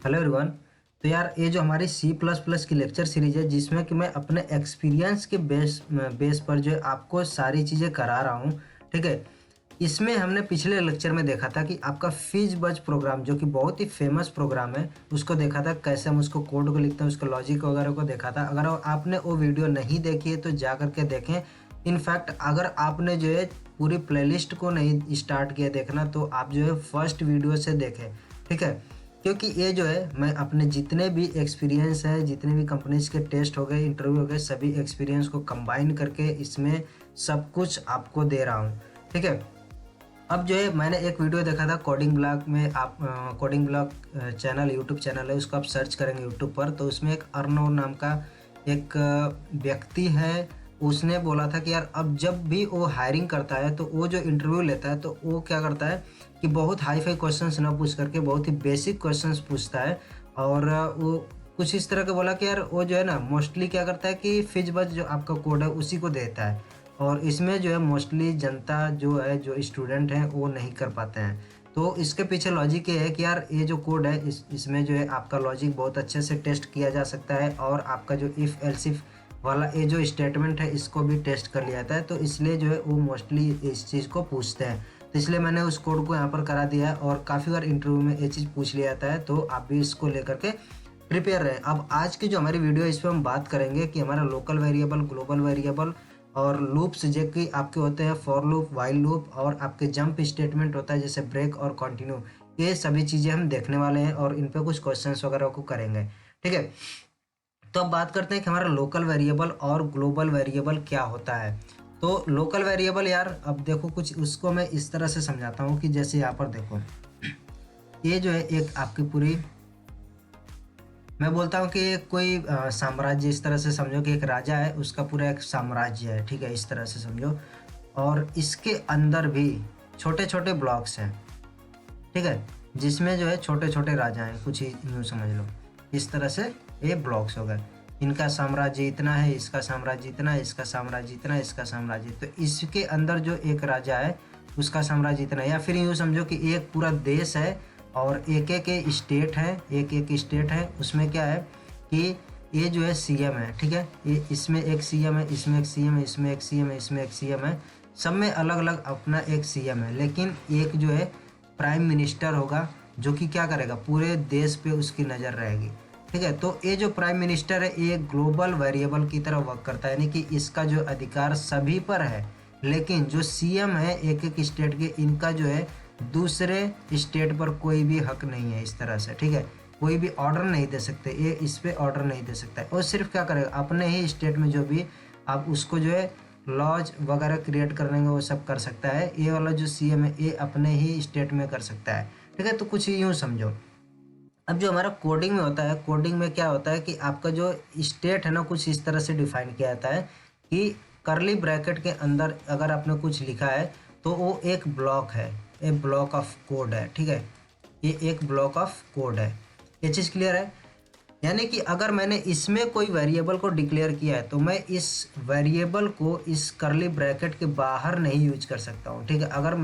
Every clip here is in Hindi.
Hello everyone. तो यार ये जो हमारी सी प्लस प्लस की लेक्चर सीरीज है जिसमें कि मैं अपने एक्सपीरियंस के बेस पर जो है आपको सारी चीज़ें करा रहा हूँ। ठीक है। इसमें हमने पिछले लेक्चर में देखा था कि आपका फिज़बज़ प्रोग्राम जो कि बहुत ही फेमस प्रोग्राम है उसको देखा था, कैसे हम उसको कोड को लिखते हैं, उसको लॉजिक वगैरह को देखा था। अगर आपने वो वीडियो नहीं देखी है तो जा करके देखें। इनफैक्ट अगर आपने जो है पूरी प्लेलिस्ट को नहीं स्टार्ट किया देखना तो आप जो है फर्स्ट वीडियो से देखें। ठीक है। क्योंकि ये जो है मैं अपने जितने भी एक्सपीरियंस है, जितने भी कंपनीज के टेस्ट हो गए, इंटरव्यू हो गए, सभी एक्सपीरियंस को कंबाइन करके इसमें सब कुछ आपको दे रहा हूँ। ठीक है। अब जो है मैंने एक वीडियो देखा था कोडिंग ब्लॉग में, आप coding blog channel YouTube channel है, उसको आप सर्च करेंगे यूट्यूब पर तो उसमें एक अर्नव नाम का एक व्यक्ति है। उसने बोला था कि यार अब जब भी वो हायरिंग करता है तो वो जो इंटरव्यू लेता है तो वो क्या करता है कि बहुत हाई फाई क्वेश्चंस ना पूछ करके बहुत ही बेसिक क्वेश्चंस पूछता है। और वो कुछ इस तरह का बोला कि यार वो जो है ना मोस्टली क्या करता है कि फिज़बज़ जो आपका कोड है उसी को देता है। और इसमें जो है मोस्टली जनता जो है, जो स्टूडेंट हैं वो नहीं कर पाते हैं। तो इसके पीछे लॉजिक ये है कि यार ये जो कोड है इसमें जो है आपका लॉजिक बहुत अच्छे से टेस्ट किया जा सकता है और आपका जो इफ़ एल्स इफ वाला ये जो स्टेटमेंट है इसको भी टेस्ट कर लिया जाता है। तो इसलिए जो है वो मोस्टली इस चीज़ को पूछते हैं। तो इसलिए मैंने उस कोड को यहाँ पर करा दिया है और काफ़ी बार इंटरव्यू में ये चीज़ पूछ लिया जाता है। तो आप भी इसको लेकर के प्रिपेयर रहें। अब आज की जो हमारी वीडियो है इस पर हम बात करेंगे कि हमारा लोकल वेरिएबल, ग्लोबल वेरिएबल और लूप्स जो कि आपके होते हैं फॉर लूप, वाइल लूप और आपके जंप स्टेटमेंट होता है जैसे ब्रेक और कंटिन्यू, ये सभी चीज़ें हम देखने वाले हैं और इन पे कुछ क्वेश्चंस वगैरह को करेंगे। ठीक है। तो अब बात करते हैं कि हमारा लोकल वेरिएबल और ग्लोबल वेरिएबल क्या होता है। तो लोकल वेरिएबल यार अब देखो कुछ उसको मैं इस तरह से समझाता हूँ कि जैसे यहाँ पर देखो ये जो है एक आपकी पूरी, मैं बोलता हूँ कि कोई साम्राज्य, इस तरह से समझो कि एक राजा है, उसका पूरा एक साम्राज्य है। ठीक है, इस तरह से समझो। और इसके अंदर भी छोटे छोटे ब्लॉक्स हैं। ठीक है, जिसमें जो है छोटे छोटे राजा हैं, कुछ ही यूँ समझ लो। इस तरह से ये ब्लॉक्स हो गए। इनका साम्राज्य इतना है, इसका साम्राज्य इतना है, इसका साम्राज्य इतना है, इसका साम्राज्य, तो इसके अंदर जो एक राजा है उसका साम्राज्य इतना है। या फिर यूँ समझो कि एक पूरा देश है और एक एक स्टेट है, एक एक स्टेट है। उसमें क्या है कि ये जो है सीएम है। ठीक है, ये इसमें एक सीएम है, इसमें एक सीएम है, इसमें एक सीएम है, इसमें एक सीएम है। सब में अलग अलग अपना एक सीएम है, लेकिन एक जो है प्राइम मिनिस्टर होगा जो कि क्या करेगा, पूरे देश पे उसकी नज़र रहेगी। ठीक है, तो ये जो प्राइम मिनिस्टर है ये ग्लोबल वेरिएबल की तरह वर्क करता है, यानी कि इसका जो अधिकार सभी पर है। लेकिन जो सीएम है एक एक स्टेट के, इनका जो है दूसरे स्टेट पर कोई भी हक नहीं है। इस तरह से ठीक है, कोई भी ऑर्डर नहीं दे सकते, ये इस पे ऑर्डर नहीं दे सकता है। और सिर्फ क्या करेगा, अपने ही स्टेट में जो भी आप उसको जो है लॉज वगैरह क्रिएट करने वो सब कर सकता है। ये वाला जो सीएम है ये अपने ही स्टेट में कर सकता है। ठीक है, तो कुछ यूँ समझो। अब जो हमारा कोडिंग में होता है, कोडिंग में क्या होता है कि आपका जो स्टेट है ना कुछ इस तरह से डिफाइन किया जाता है कि करली ब्रैकेट के अंदर अगर आपने कुछ लिखा है तो वो एक ब्लॉक है, एक ब्लॉक ऑफ कोड है। ठीक है, ये एक ब्लॉक ऑफ कोड है। ये चीज़ क्लियर है। यानी कि अगर मैंने इसमें कोई वेरिएबल को डिक्लेयर किया है तो मैं इस वेरिएबल को इस करली ब्रैकेट के बाहर नहीं यूज कर सकता हूँ। ठीक है, अगर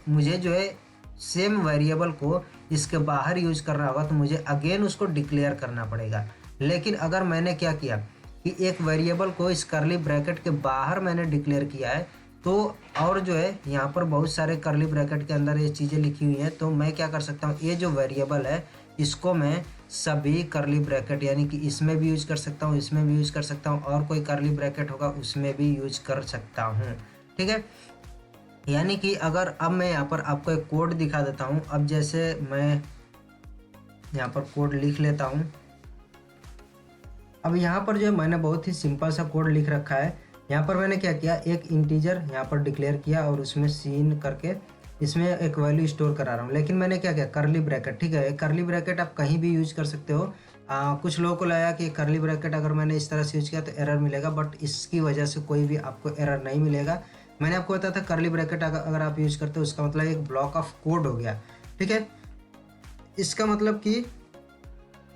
मुझे जो है सेम वेरिएबल को इसके बाहर यूज करना होगा तो मुझे अगेन उसको डिक्लेयर करना पड़ेगा। लेकिन अगर मैंने क्या किया कि एक वेरिएबल को इस करली ब्रैकेट के बाहर मैंने डिक्लेयर किया है तो, और जो है यहाँ पर बहुत सारे करली ब्रैकेट के अंदर ये चीज़ें लिखी हुई हैं, तो मैं क्या कर सकता हूँ, ये जो वेरिएबल है इसको मैं सभी करली ब्रैकेट यानी कि इसमें भी यूज कर सकता हूँ, इसमें भी यूज कर सकता हूँ, और कोई करली ब्रैकेट होगा उसमें भी यूज कर सकता हूँ। ठीक है, यानी कि अगर अब मैं यहाँ पर आपको एक कोड दिखा देता हूँ। अब जैसे मैं यहाँ पर कोड लिख लेता हूँ। अब यहाँ पर जो है मैंने बहुत ही सिंपल सा कोड लिख रखा है। यहाँ पर मैंने क्या किया, एक इंटीजर यहाँ पर डिक्लेयर किया और उसमें सीन करके इसमें एक वैल्यू स्टोर करा रहा हूँ। लेकिन मैंने क्या किया, करली ब्रैकेट। ठीक है, करली ब्रैकेट आप कहीं भी यूज कर सकते हो। कुछ लोगों को लगा कि करली ब्रैकेट अगर मैंने इस तरह से यूज किया तो एरर मिलेगा, बट इसकी वजह से कोई भी आपको एरर नहीं मिलेगा। मैंने आपको बताया था करली ब्रैकेट अगर आप यूज करते हो उसका मतलब एक ब्लॉक ऑफ कोड हो गया। ठीक है, इसका मतलब कि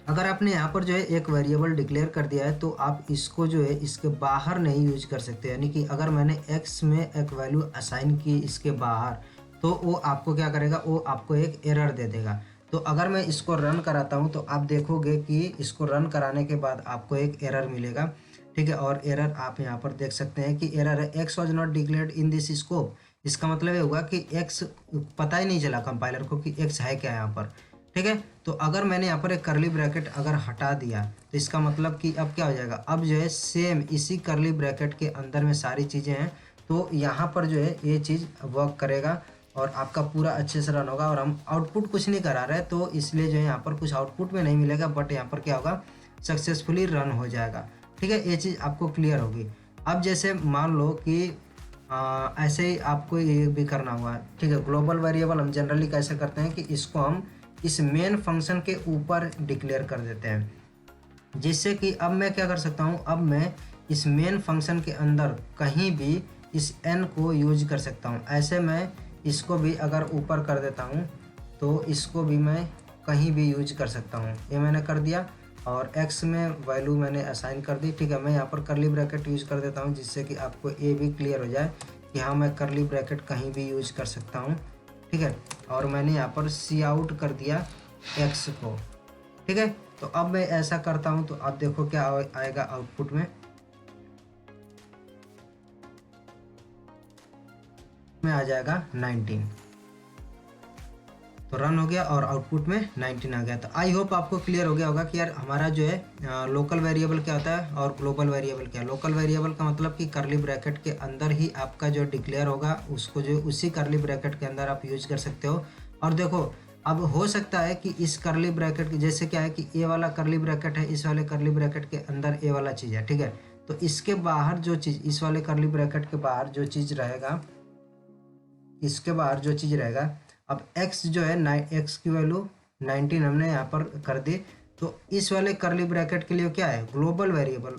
अगर आपने यहाँ पर जो है एक वेरिएबल डिक्लेयर कर दिया है तो आप इसको जो है इसके बाहर नहीं यूज कर सकते। यानी कि अगर मैंने x में एक वैल्यू असाइन की इसके बाहर तो वो आपको क्या करेगा, वो आपको एक एरर दे देगा। तो अगर मैं इसको रन कराता हूँ तो आप देखोगे कि इसको रन कराने के बाद आपको एक एरर मिलेगा, ठीक है। और एरर आप यहाँ पर देख सकते हैं कि एरर है x was not declared in this scope. इसका मतलब ये होगा कि एक्स पता ही नहीं चला कंपाइलर को कि एक्स है क्या यहाँ पर, ठीक है। तो अगर मैंने यहाँ पर एक करली ब्रैकेट अगर हटा दिया तो इसका मतलब कि अब क्या हो जाएगा, अब जो है सेम इसी करली ब्रैकेट के अंदर में सारी चीज़ें हैं, तो यहाँ पर जो है ये चीज़ वर्क करेगा और आपका पूरा अच्छे से रन होगा। और हम आउटपुट कुछ नहीं करा रहे तो इसलिए जो है यहाँ पर कुछ आउटपुट में नहीं मिलेगा, बट यहाँ पर क्या होगा, सक्सेसफुली रन हो जाएगा, ठीक है। ये चीज़ आपको क्लियर होगी। अब जैसे मान लो कि ऐसे ही आपको ये भी करना हुआ, ठीक है। ग्लोबल वेरिएबल हम जनरली कैसे करते हैं कि इसको हम इस मेन फंक्शन के ऊपर डिक्लेयर कर देते हैं, जिससे कि अब मैं क्या कर सकता हूँ, अब मैं इस मेन फंक्शन के अंदर कहीं भी इस n को यूज कर सकता हूँ। ऐसे मैं इसको भी अगर ऊपर कर देता हूँ तो इसको भी मैं कहीं भी यूज कर सकता हूँ। ये मैंने कर दिया और x में वैल्यू मैंने असाइन कर दी, ठीक है। मैं यहाँ पर करली ब्रैकेट यूज कर देता हूँ जिससे कि आपको ये भी क्लियर हो जाए कि हाँ मैं करली ब्रैकेट कहीं भी यूज कर सकता हूँ, ठीक है। और मैंने यहाँ पर सी आउट कर दिया x को, ठीक है। तो अब मैं ऐसा करता हूँ तो आप देखो क्या आएगा आउटपुट में आ जाएगा 19। तो रन हो गया और आउटपुट में 19 आ गया। तो आई होप आपको क्लियर हो गया होगा कि यार हमारा जो है लोकल वेरिएबल क्या होता है और ग्लोबल वेरिएबल क्या है। लोकल वेरिएबल का मतलब कि करली ब्रैकेट के अंदर ही आपका जो डिक्लेयर होगा उसको जो उसी करली ब्रैकेट के अंदर आप यूज कर सकते हो। और देखो अब हो सकता है कि इस करली ब्रैकेट जैसे क्या है कि ए वाला करली ब्रैकेट है, इस वाले करली ब्रैकेट के अंदर ए वाला चीज़ है, ठीक है। तो इसके बाहर जो चीज़, इस वाले करली ब्रैकेट के बाहर जो चीज़ रहेगा, इसके बाहर जो चीज़ रहेगा, अब x जो है x की वैल्यू 19 हमने यहाँ पर कर दी, तो इस वाले करली ब्रैकेट के लिए क्या है, ग्लोबल वेरिएबल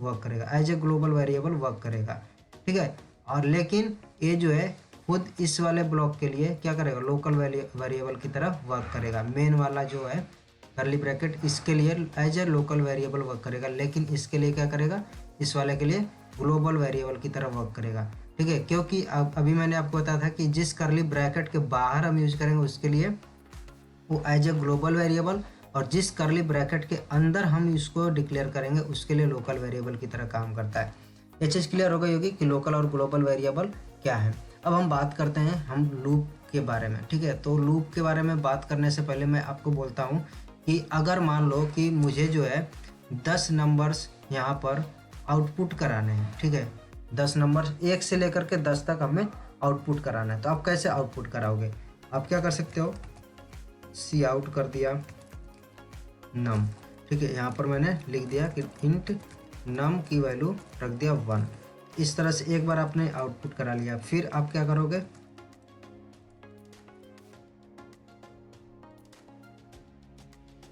वर्क करेगा, as a global variable work करेगा, ठीक है। और लेकिन ये जो है खुद इस वाले ब्लॉक के लिए क्या करेगा, लोकल वेरिएबल की तरह वर्क करेगा। मेन वाला जो है करली ब्रैकेट इसके लिए as a local variable work करेगा, लेकिन इसके लिए क्या करेगा, इस वाले के लिए ग्लोबल वेरिएबल की तरह वर्क करेगा, ठीक है। क्योंकि अभी मैंने आपको बताया था कि जिस करली ब्रैकेट के बाहर हम यूज करेंगे उसके लिए वो एज ए ग्लोबल वेरिएबल, और जिस करली ब्रैकेट के अंदर हम इसको डिक्लेयर करेंगे उसके लिए लोकल वेरिएबल की तरह काम करता है। ये चीज़ क्लियर हो गई होगी कि लोकल और ग्लोबल वेरिएबल क्या है। अब हम बात करते हैं हम लूप के बारे में, ठीक है। तो लूप के बारे में बात करने से पहले मैं आपको बोलता हूँ कि अगर मान लो कि मुझे जो है 10 नंबर्स यहाँ पर आउटपुट कराने हैं, ठीक है। 10 नंबर 1 से लेकर के 10 तक हमें आउटपुट कराना है। तो आप कैसे आउटपुट कराओगे, आप क्या कर सकते हो, सी आउट कर दिया नम, ठीक है। यहाँ पर मैंने लिख दिया कि इंट नम की वैल्यू रख दिया 1। इस तरह से एक बार आपने आउटपुट करा लिया, फिर आप क्या करोगे,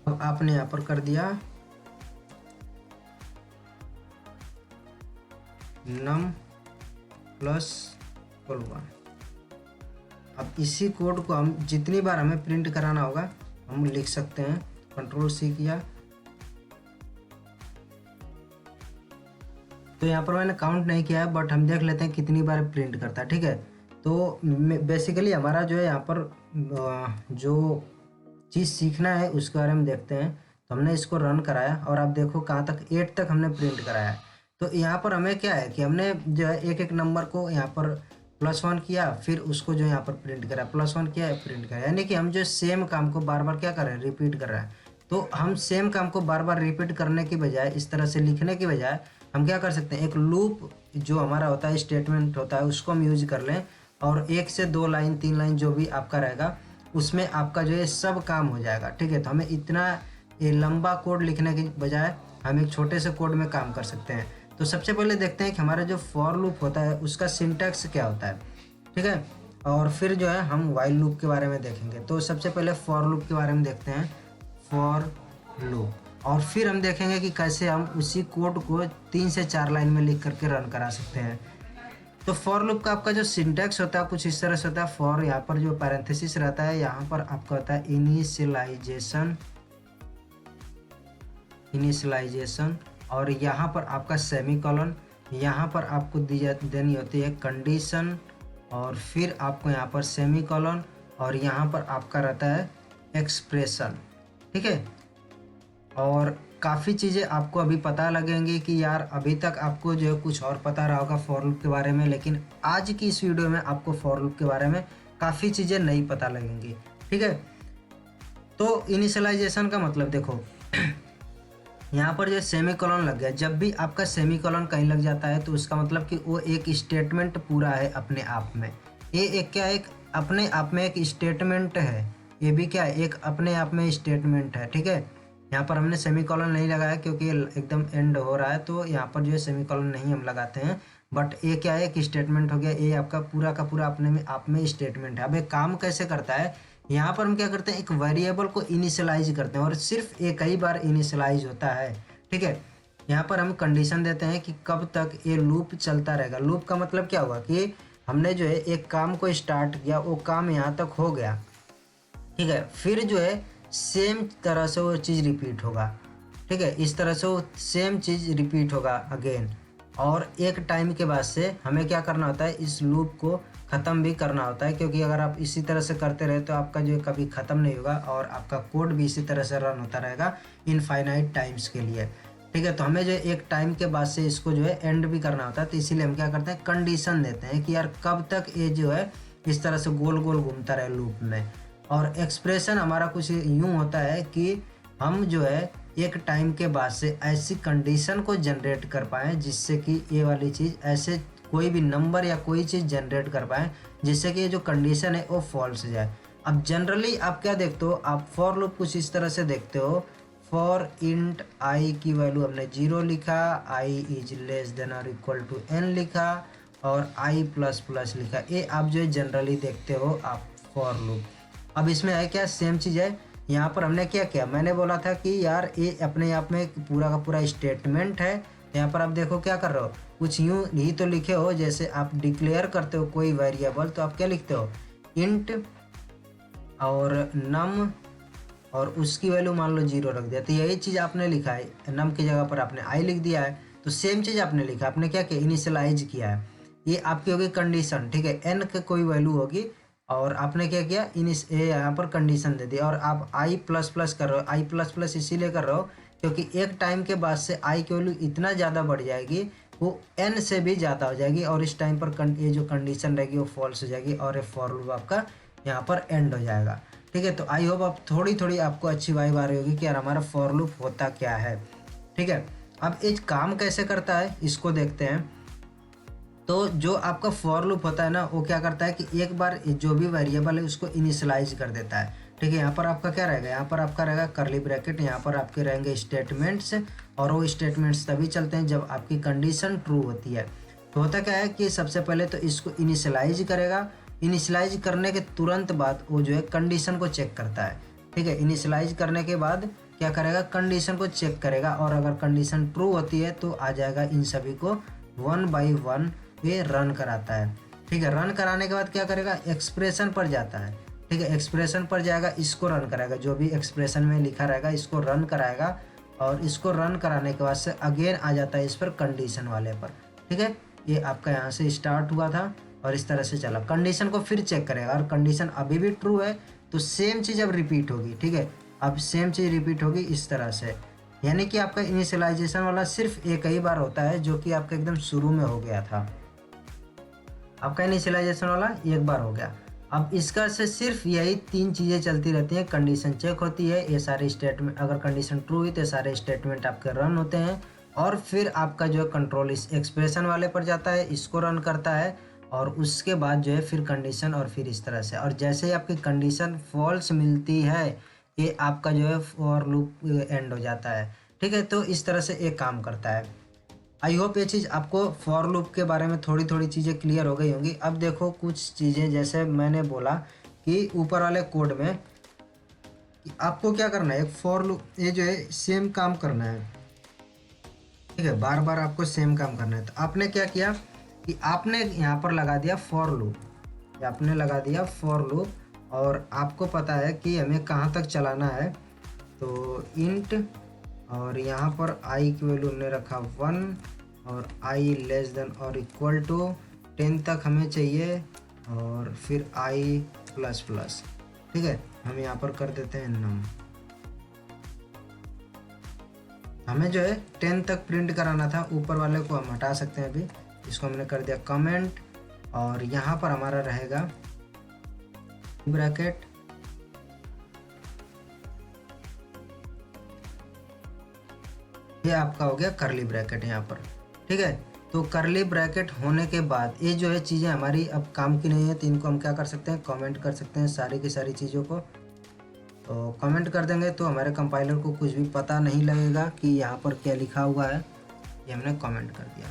अब आपने यहाँ पर कर दिया नम प्लस 1। अब इसी कोड को हम जितनी बार हमें प्रिंट कराना होगा हम लिख सकते हैं, कंट्रोल सी किया। तो यहाँ पर मैंने काउंट नहीं किया है, बट हम देख लेते हैं कितनी बार प्रिंट करता है, ठीक है। तो बेसिकली हमारा जो है यहाँ पर जो चीज़ सीखना है उसके बारे में देखते हैं। तो हमने इसको रन कराया और आप देखो कहाँ तक, 8 तक हमने प्रिंट कराया है। तो यहाँ पर हमें क्या है कि हमने जो है एक एक नंबर को यहाँ पर +1 किया, फिर उसको जो यहाँ पर प्रिंट करा, +1 किया प्रिंट करा, यानी कि हम जो सेम काम को बार बार क्या कर रहे हैं, रिपीट कर रहे हैं। तो हम सेम काम को बार बार रिपीट करने की बजाय, इस तरह से लिखने की बजाय हम क्या कर सकते हैं, एक लूप जो हमारा होता है, स्टेटमेंट होता है, उसको हम यूज कर लें और 1 से 2 लाइन 3 लाइन जो भी आपका रहेगा उसमें आपका जो है सब काम हो जाएगा, ठीक है। तो हमें इतना ये लंबा कोड लिखने की बजाय हम एक छोटे से कोड में काम कर सकते हैं। तो सबसे पहले देखते हैं कि हमारा जो फॉर लूप होता है उसका सिंटैक्स क्या होता है, ठीक है। और फिर जो है हम वाइल लूप के बारे में देखेंगे। तो सबसे पहले फॉर लूप के बारे में देखते हैं, फॉर लूप, और फिर हम देखेंगे कि कैसे हम उसी कोड को 3 से 4 लाइन में लिख करके रन करा सकते हैं। तो फॉर लूप का आपका जो सिंटैक्स होता है कुछ इस तरह से होता है। फॉर यहाँ पर जो पैरेंथेसिस रहता है यहाँ पर आपका होता है इनिशियलाइजेशन, और यहाँ पर आपका सेमी कॉलन, यहाँ पर आपको देनी होती है कंडीशन, और फिर आपको यहाँ पर सेमी कॉलन, और यहाँ पर आपका रहता है एक्सप्रेशन, ठीक है। और काफ़ी चीज़ें आपको अभी पता लगेंगी कि यार अभी तक आपको जो है कुछ और पता रहा होगा फॉर लूप के बारे में, लेकिन आज की इस वीडियो में आपको फॉर लूप के बारे में काफ़ी चीज़ें नई पता लगेंगी, ठीक है। तो इनिशियलाइजेशन का मतलब देखो यहाँ पर जो सेमी कॉलन लग गया, जब भी आपका सेमी कॉलन कहीं लग जाता है तो उसका मतलब कि वो एक स्टेटमेंट पूरा है अपने आप में। ये एक क्या, एक अपने आप में एक स्टेटमेंट है, ये भी क्या है, एक अपने आप में स्टेटमेंट है, ठीक है। यहाँ पर हमने सेमी कॉलन नहीं लगाया क्योंकि एकदम एंड हो रहा है, तो यहाँ पर जो है सेमी कॉलन नहीं हम लगाते हैं। बट ये क्या है, एक स्टेटमेंट हो गया, ये आपका पूरा का पूरा अपने में आप में स्टेटमेंट है। अब एक काम कैसे करता है, यहाँ पर हम क्या करते हैं, एक वेरिएबल को इनिशियलाइज करते हैं और सिर्फ एक ही बार इनिशियलाइज होता है, ठीक है। यहाँ पर हम कंडीशन देते हैं कि कब तक ये लूप चलता रहेगा। लूप का मतलब क्या हुआ कि हमने जो है एक काम को स्टार्ट किया, वो काम यहाँ तक हो गया, ठीक है, फिर जो है सेम तरह से वो चीज़ रिपीट होगा, ठीक है। इस तरह से वो सेम चीज़ रिपीट होगा अगेन, और एक टाइम के बाद से हमें क्या करना होता है, इस लूप को ख़त्म भी करना होता है, क्योंकि अगर आप इसी तरह से करते रहे तो आपका जो है कभी ख़त्म नहीं होगा और आपका कोड भी इसी तरह से रन होता रहेगा इनफाइनाइट टाइम्स के लिए, ठीक है। तो हमें जो है एक टाइम के बाद से इसको जो है एंड भी करना होता है, तो इसीलिए हम क्या करते हैं, कंडीशन देते हैं कि यार कब तक ये जो है इस तरह से गोल गोल घूमता रहे लूप में। और एक्सप्रेशन हमारा कुछ यूँ होता है कि हम जो है एक टाइम के बाद से ऐसी कंडीशन को जनरेट कर पाएँ जिससे कि ये वाली चीज़ ऐसे कोई भी नंबर या कोई चीज़ जनरेट कर पाएँ जिससे कि ये जो कंडीशन है वो फॉल्स हो जाए। अब जनरली आप क्या देखते हो, आप फॉर लूप कुछ इस तरह से देखते हो, फॉर इंट आई की वैल्यू हमने 0 लिखा, आई इज लेस देन और इक्वल टू n लिखा, और आई प्लस प्लस लिखा। ये आप जो है जनरली देखते हो आप फॉर लूप। अब इसमें है क्या, सेम चीज़ है। यहाँ पर हमने क्या किया, मैंने बोला था कि यार ये अपने आप में पूरा का पूरा स्टेटमेंट है। यहाँ पर आप देखो क्या कर रहे हो, कुछ यूँ ही तो लिखे हो, जैसे आप डिक्लेयर करते हो कोई वेरिएबल तो आप क्या लिखते हो, इंट और नम, और उसकी वैल्यू मान लो 0 रख दिया, तो यही चीज़ आपने लिखा है, नम की जगह पर आपने आई लिख दिया है। तो सेम चीज़ आपने लिखा, आपने क्या किया, इनिशियलाइज किया है। ये आपकी होगी कंडीशन, ठीक है, एन की कोई वैल्यू होगी और आपने क्या किया, यहाँ पर कंडीशन दे दी, और आप आई प्लस प्लस कर रहे हो। आई प्लस प्लस इसीलिए कर रहे हो क्योंकि एक टाइम के बाद से आई की वैल्यू इतना ज़्यादा बढ़ जाएगी, वो एन से भी ज़्यादा हो जाएगी, और इस टाइम पर ये जो कंडीशन रहेगी वो फॉल्स हो जाएगी और ये फॉर लूप आपका यहाँ पर एंड हो जाएगा, ठीक है। तो आई होप अब थोड़ी थोड़ी आपको अच्छी वाइब आ रही होगी कि यार हमारा फॉर लूप होता क्या है, ठीक है। अब ये काम कैसे करता है इसको देखते हैं। तो जो आपका फॉर लूप होता है ना, वो क्या करता है कि एक बार जो भी वेरिएबल है उसको इनिशियलाइज कर देता है, ठीक है। यहाँ पर आपका क्या रहेगा, यहाँ पर आपका रहेगा कर्ली ब्रैकेट, यहाँ पर आपके रहेंगे स्टेटमेंट्स, और वो स्टेटमेंट्स तभी चलते हैं जब आपकी कंडीशन ट्रू होती है। तो होता क्या है कि सबसे पहले तो इसको इनिशियलाइज करेगा, इनिशियलाइज करने के तुरंत बाद वो जो है कंडीशन को चेक करता है, ठीक है। इनिशियलाइज करने के बाद क्या करेगा, कंडीशन को चेक करेगा, और अगर कंडीशन ट्रू होती है तो आ जाएगा इन सभी को 1 बाई 1 ये रन कराता है, ठीक है। रन कराने के बाद क्या करेगा, एक्सप्रेशन पर जाता है, ठीक है। एक्सप्रेशन पर जाएगा, इसको रन कराएगा, जो भी एक्सप्रेशन में लिखा रहेगा इसको रन कराएगा, और इसको रन कराने के बाद से अगेन आ जाता है इस पर कंडीशन वाले पर, ठीक है। ये आपका यहाँ से स्टार्ट हुआ था और इस तरह से चला, कंडीशन को फिर चेक करेगा, और कंडीशन अभी भी ट्रू है तो सेम चीज़ अब रिपीट होगी, ठीक है। अब सेम चीज़ रिपीट होगी इस तरह से, यानी कि आपका इनिशियलाइजेशन वाला सिर्फ एक ही बार होता है, जो कि आपका एकदम शुरू में हो गया था। आपका इनिशियलाइजेशन वाला एक बार हो गया। अब इसका से सिर्फ यही 3 चीज़ें चलती रहती हैं, कंडीशन चेक होती है, ये सारे स्टेटमेंट, अगर कंडीशन ट्रू हुई तो सारे स्टेटमेंट आपके रन होते हैं, और फिर आपका जो है कंट्रोल इस एक्सप्रेशन वाले पर जाता है, इसको रन करता है, और उसके बाद जो है फिर कंडीशन, और फिर इस तरह से, और जैसे ही आपकी कंडीशन फॉल्स मिलती है ये आपका जो है फॉर लूप एंड हो जाता है, ठीक है। तो इस तरह से एक काम करता है। आई होप ये चीज़ आपको फॉर लूप के बारे में थोड़ी थोड़ी चीज़ें क्लियर हो गई होंगी। अब देखो कुछ चीज़ें, जैसे मैंने बोला कि ऊपर वाले कोड में कि आपको क्या करना है, एक फॉर लूप ये जो है सेम काम करना है, ठीक है, बार बार आपको सेम काम करना है। तो आपने क्या किया कि आपने यहाँ पर लगा दिया फॉर लूप, आपने लगा दिया फॉर लूप, और आपको पता है कि हमें कहाँ तक चलाना है, तो इंट, और यहाँ पर आई की वैल्यू हमने रखा 1, और आई लेस देन और इक्वल टू 10 तक हमें चाहिए, और फिर आई प्लस प्लस, ठीक है, हम यहाँ पर कर देते हैं नम। हमें जो है 10 तक प्रिंट कराना था, ऊपर वाले को हम हटा सकते हैं। अभी इसको हमने कर दिया कमेंट, और यहाँ पर हमारा रहेगा ब्रैकेट, ये आपका हो गया करली ब्रैकेट यहाँ पर। ठीक है, तो करली ब्रैकेट होने के बाद ये जो है चीज़ें हमारी अब काम की नहीं है, तो इनको हम क्या कर सकते हैं, कमेंट कर सकते हैं सारी की सारी चीज़ों को। तो कमेंट कर देंगे तो हमारे कंपाइलर को कुछ भी पता नहीं लगेगा कि यहाँ पर क्या लिखा हुआ है। ये हमने कमेंट कर दिया।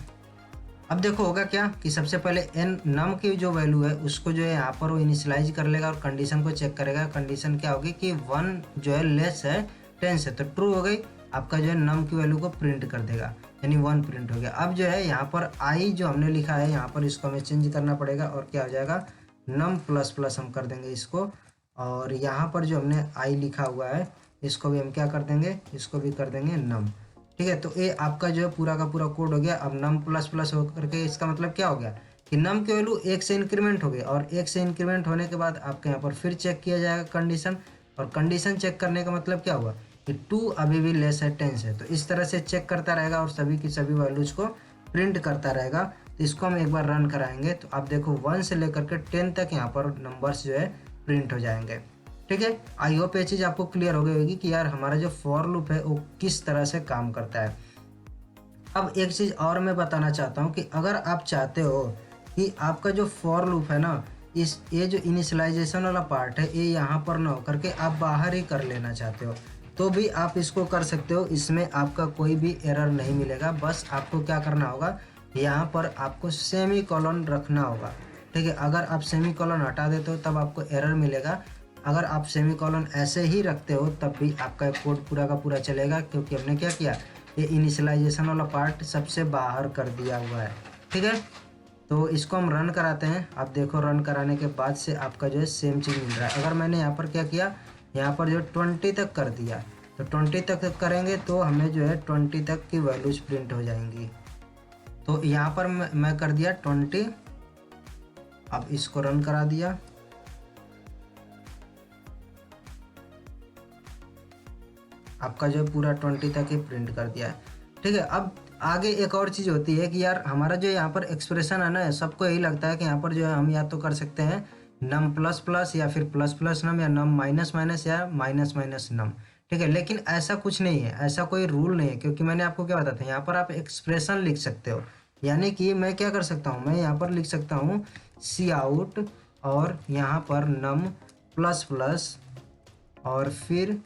अब देखो होगा क्या कि सबसे पहले एन नम की जो वैल्यू है उसको जो है यहाँ पर वो इनिशियलाइज कर लेगा और कंडीशन को चेक करेगा। कंडीशन क्या होगी कि 1 जो है लेस है 10 से, तो ट्रू हो गई, आपका जो है नम की वैल्यू को प्रिंट कर देगा, यानी 1 प्रिंट हो गया। अब जो है यहाँ पर आई जो हमने लिखा है यहाँ पर इसको हमें चेंज करना पड़ेगा, और क्या हो जाएगा नम प्लस प्लस हम कर देंगे इसको। और यहाँ पर जो हमने आई लिखा हुआ है इसको भी हम क्या कर देंगे, इसको भी कर देंगे नम। ठीक है, तो ये आपका जो है पूरा का पूरा कोड हो गया। अब नम प्लस प्लस हो करके इसका मतलब क्या हो गया कि नम की वैल्यू 1 से इंक्रीमेंट हो गई, और 1 से इंक्रीमेंट होने के बाद आपके यहाँ पर फिर चेक किया जाएगा कंडीशन, और कंडीशन चेक करने का मतलब क्या हुआ कि 2 अभी भी लेस है 10 से। तो इस तरह से चेक करता रहेगा और सभी की सभी वैल्यूज को प्रिंट करता रहेगा। तो इसको हम एक बार रन कराएंगे तो आप देखो 1 से लेकर के 10 तक यहाँ पर नंबर्स जो है प्रिंट हो जाएंगे। ठीक है, आई होप ये चीज़ आपको क्लियर हो गई होगी कि यार हमारा जो फॉर लूप है वो किस तरह से काम करता है। अब एक चीज़ और मैं बताना चाहता हूँ कि अगर आप चाहते हो कि आपका जो फॉर लूप है ना, ये जो इनिशियलाइजेशन वाला पार्ट है ये यहाँ पर ना हो करके आप बाहर ही कर लेना चाहते हो, तो भी आप इसको कर सकते हो। इसमें आपका कोई भी एरर नहीं मिलेगा। बस आपको क्या करना होगा, यहाँ पर आपको सेमी कॉलन रखना होगा। ठीक है, अगर आप सेमी कॉलन हटा देते हो तब आपको एरर मिलेगा। अगर आप सेमी कॉलन ऐसे ही रखते हो तब भी आपका कोड पूरा का पूरा चलेगा, क्योंकि हमने क्या किया, ये इनिशियलाइजेशन वाला पार्ट सबसे बाहर कर दिया हुआ है। ठीक है, तो इसको हम रन कराते हैं। आप देखो रन कराने के बाद से आपका जो है सेम चीज़ मिल रहा है। अगर मैंने यहाँ पर क्या किया, यहाँ पर जो 20 तक कर दिया, तो 20 तक करेंगे तो हमें जो है 20 तक की वैल्यूज प्रिंट हो जाएंगी। तो यहाँ पर मैं कर दिया 20। अब इसको रन करा दिया, आपका जो है पूरा 20 तक ही प्रिंट कर दिया है। ठीक है, अब आगे एक और चीज़ होती है कि यार हमारा जो यहाँ पर एक्सप्रेशन है ना, सबको यही लगता है कि यहाँ पर जो है हम या तो कर सकते हैं नम प्लस प्लस, या फिर प्लस प्लस नम, या नम माइनस माइनस, या माइनस माइनस नम। ठीक है, लेकिन ऐसा कुछ नहीं है, ऐसा कोई रूल नहीं है, क्योंकि मैंने आपको क्या बताया था, यहाँ पर आप एक्सप्रेशन लिख सकते हो। यानी कि मैं क्या कर सकता हूँ, मैं यहाँ पर लिख सकता हूँ सी आउट, और यहाँ पर नम प्लस प्लस, और फिर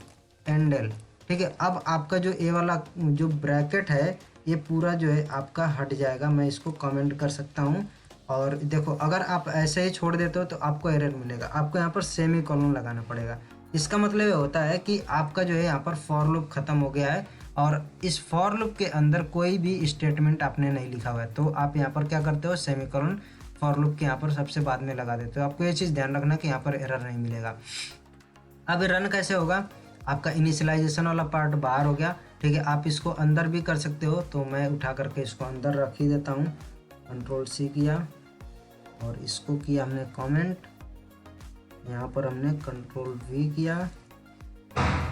एंडल। ठीक है, अब आपका जो ए वाला जो ब्रैकेट है ये पूरा जो है आपका हट जाएगा। मैं इसको कमेंट कर सकता हूँ, और देखो अगर आप ऐसे ही छोड़ देते हो तो आपको एरर मिलेगा। आपको यहाँ पर सेमी कॉलन लगाना पड़ेगा। इसका मतलब ये होता है कि आपका जो है यहाँ पर फॉर लूप ख़त्म हो गया है, और इस फॉर लूप के अंदर कोई भी स्टेटमेंट आपने नहीं लिखा हुआ है। तो आप यहाँ पर क्या करते हो, सेमी कॉलन फॉर लूप के यहाँ पर सबसे बाद में लगा देते हो। आपको ये चीज़ ध्यान रखना कि यहाँ पर एरर नहीं मिलेगा। अब रन कैसे होगा, आपका इनिशियलाइजेशन वाला पार्ट बाहर हो गया। ठीक है, आप इसको अंदर भी कर सकते हो, तो मैं उठा करके इसको अंदर रख ही देता हूँ। कंट्रोल सी किया और इसको किया हमने कमेंट, यहाँ पर हमने कंट्रोल वी किया।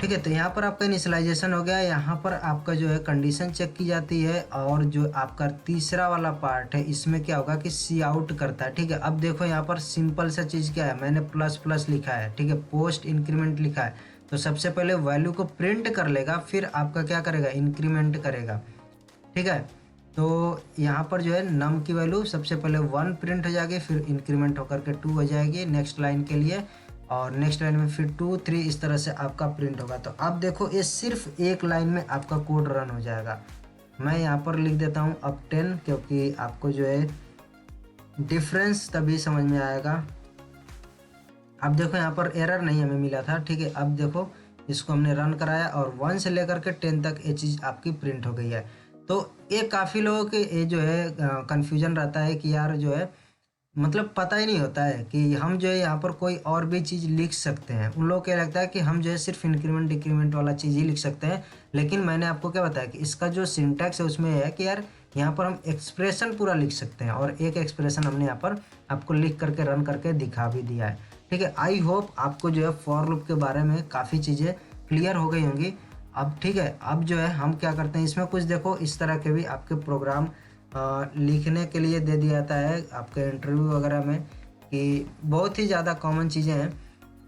ठीक है, तो यहाँ पर आपका इनिशियलाइजेशन हो गया। यहाँ पर आपका जो है कंडीशन चेक की जाती है, और जो आपका तीसरा वाला पार्ट है इसमें क्या होगा कि सी आउट करता है। ठीक है, अब देखो यहाँ पर सिंपल सा चीज़ क्या है, मैंने प्लस प्लस लिखा है। ठीक है, पोस्ट इंक्रीमेंट लिखा है, तो सबसे पहले वैल्यू को प्रिंट कर लेगा, फिर आपका क्या करेगा, इंक्रीमेंट करेगा। ठीक है, तो यहाँ पर जो है नम की वैल्यू सबसे पहले 1 प्रिंट हो जाएगी, फिर इंक्रीमेंट होकर के 2 हो जाएगी नेक्स्ट लाइन के लिए, और नेक्स्ट लाइन में फिर 2 3 इस तरह से आपका प्रिंट होगा। तो अब देखो ये सिर्फ एक लाइन में आपका कोड रन हो जाएगा। मैं यहाँ पर लिख देता हूँ अब 10, क्योंकि आपको जो है डिफरेंस तभी समझ में आएगा। अब देखो यहाँ पर एरर नहीं हमें मिला था। ठीक है, अब देखो इसको हमने रन कराया और 1 से लेकर के 10 तक ये चीज़ आपकी प्रिंट हो गई है। तो ये काफ़ी लोगों के ये जो है कन्फ्यूजन रहता है कि यार जो है मतलब पता ही नहीं होता है कि हम जो है यहाँ पर कोई और भी चीज़ लिख सकते हैं। उन लोगों को लगता है कि हम जो है सिर्फ इंक्रीमेंट डिक्रीमेंट वाला चीज़ ही लिख सकते हैं, लेकिन मैंने आपको क्या बताया कि इसका जो सिंटैक्स है उसमें है कि यार यहाँ पर हम एक्सप्रेशन पूरा लिख सकते हैं, और एक एक्सप्रेशन हमने यहाँ पर आपको लिख करके रन करके दिखा भी दिया है। ठीक है, आई होप आपको जो है फॉर लूप के बारे में काफ़ी चीज़ें क्लियर हो गई होंगी। अब ठीक है, अब जो है हम क्या करते हैं, इसमें कुछ देखो इस तरह के भी आपके प्रोग्राम लिखने के लिए दे दिया जाता है आपके इंटरव्यू वगैरह में, कि बहुत ही ज़्यादा कॉमन चीज़ें हैं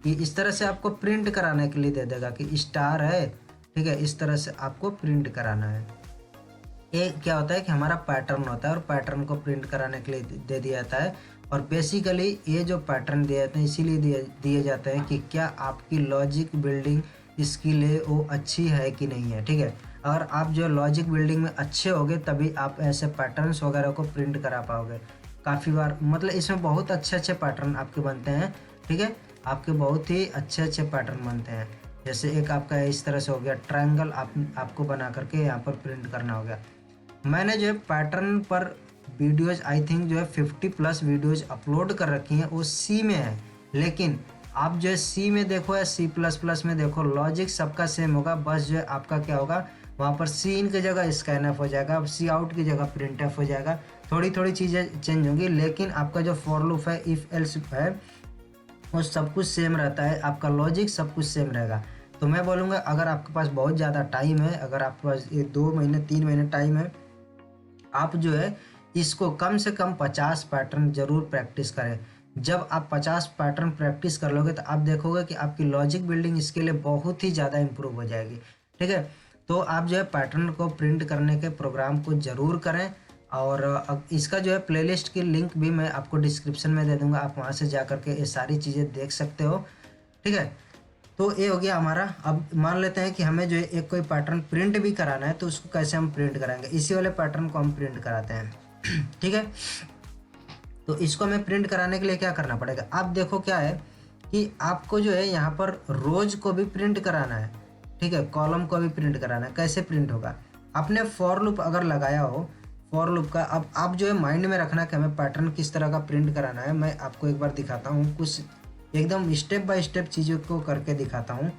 कि इस तरह से आपको प्रिंट कराने के लिए दे देगा कि स्टार है, ठीक है, इस तरह से आपको प्रिंट कराना है। ये क्या होता है कि हमारा पैटर्न होता है और पैटर्न को प्रिंट कराने के लिए दे दिया जाता है। और बेसिकली ये जो पैटर्न दिए जाते हैं इसीलिए दिए जाते हैं कि क्या आपकी लॉजिक बिल्डिंग स्किल है वो अच्छी है कि नहीं है, ठीक है। अगर आप जो लॉजिक बिल्डिंग में अच्छे होगे तभी आप ऐसे पैटर्न्स वगैरह को प्रिंट करा पाओगे। काफ़ी बार मतलब इसमें बहुत अच्छे अच्छे पैटर्न आपके बनते हैं, ठीक है, आपके बहुत ही अच्छे अच्छे पैटर्न बनते हैं। जैसे एक आपका इस तरह से हो गया ट्रायंगल, आपको बना करके यहाँ पर प्रिंट करना हो गया। मैंने जो है पैटर्न पर वीडियोज़ आई थिंक जो है 50+ वीडियोज़ अपलोड कर रखी हैं, वो सी में है। लेकिन आप जो है सी में देखो या C++ में देखो, लॉजिक सबका सेम होगा, बस जो है आपका क्या होगा वहाँ पर सी इन की जगह स्कैनएफ हो जाएगा, सी आउट की जगह प्रिंटएफ हो जाएगा, थोड़ी थोड़ी चीज़ें चेंज होंगी। लेकिन आपका जो फॉर लूप है, इफ़ एल्स है, वो सब कुछ सेम रहता है, आपका लॉजिक सब कुछ सेम रहेगा। तो मैं बोलूँगा अगर आपके पास बहुत ज़्यादा टाइम है, अगर आपके पास ये 2 महीने 3 महीने टाइम है, आप जो है इसको कम से कम 50 पैटर्न ज़रूर प्रैक्टिस करें। जब आप 50 पैटर्न प्रैक्टिस कर लोगे तो आप देखोगे कि आपकी लॉजिक बिल्डिंग इसके लिए बहुत ही ज़्यादा इम्प्रूव हो जाएगी, ठीक है। तो आप जो है पैटर्न को प्रिंट करने के प्रोग्राम को ज़रूर करें। और अब इसका जो है प्लेलिस्ट की लिंक भी मैं आपको डिस्क्रिप्शन में दे दूँगा, आप वहाँ से जा कर के ये सारी चीज़ें देख सकते हो, ठीक है। तो ये हो गया हमारा। अब मान लेते हैं कि हमें जो है एक कोई पैटर्न प्रिंट भी कराना है, तो उसको कैसे हम प्रिंट कराएंगे। इसी वाले पैटर्न को हम प्रिंट कराते हैं ठीक है। तो इसको हमें प्रिंट कराने के लिए क्या करना पड़ेगा, आप देखो क्या है कि आपको जो है यहाँ पर रोज को भी प्रिंट कराना है, ठीक है, कॉलम को भी प्रिंट कराना है। कैसे प्रिंट होगा, आपने फॉर लूप अगर लगाया हो, फॉर लूप का अब आप जो है माइंड में रखना कि हमें पैटर्न किस तरह का प्रिंट कराना है। मैं आपको एक बार दिखाता हूँ, कुछ एकदम स्टेप बाय स्टेप चीज़ों को करके दिखाता हूँ।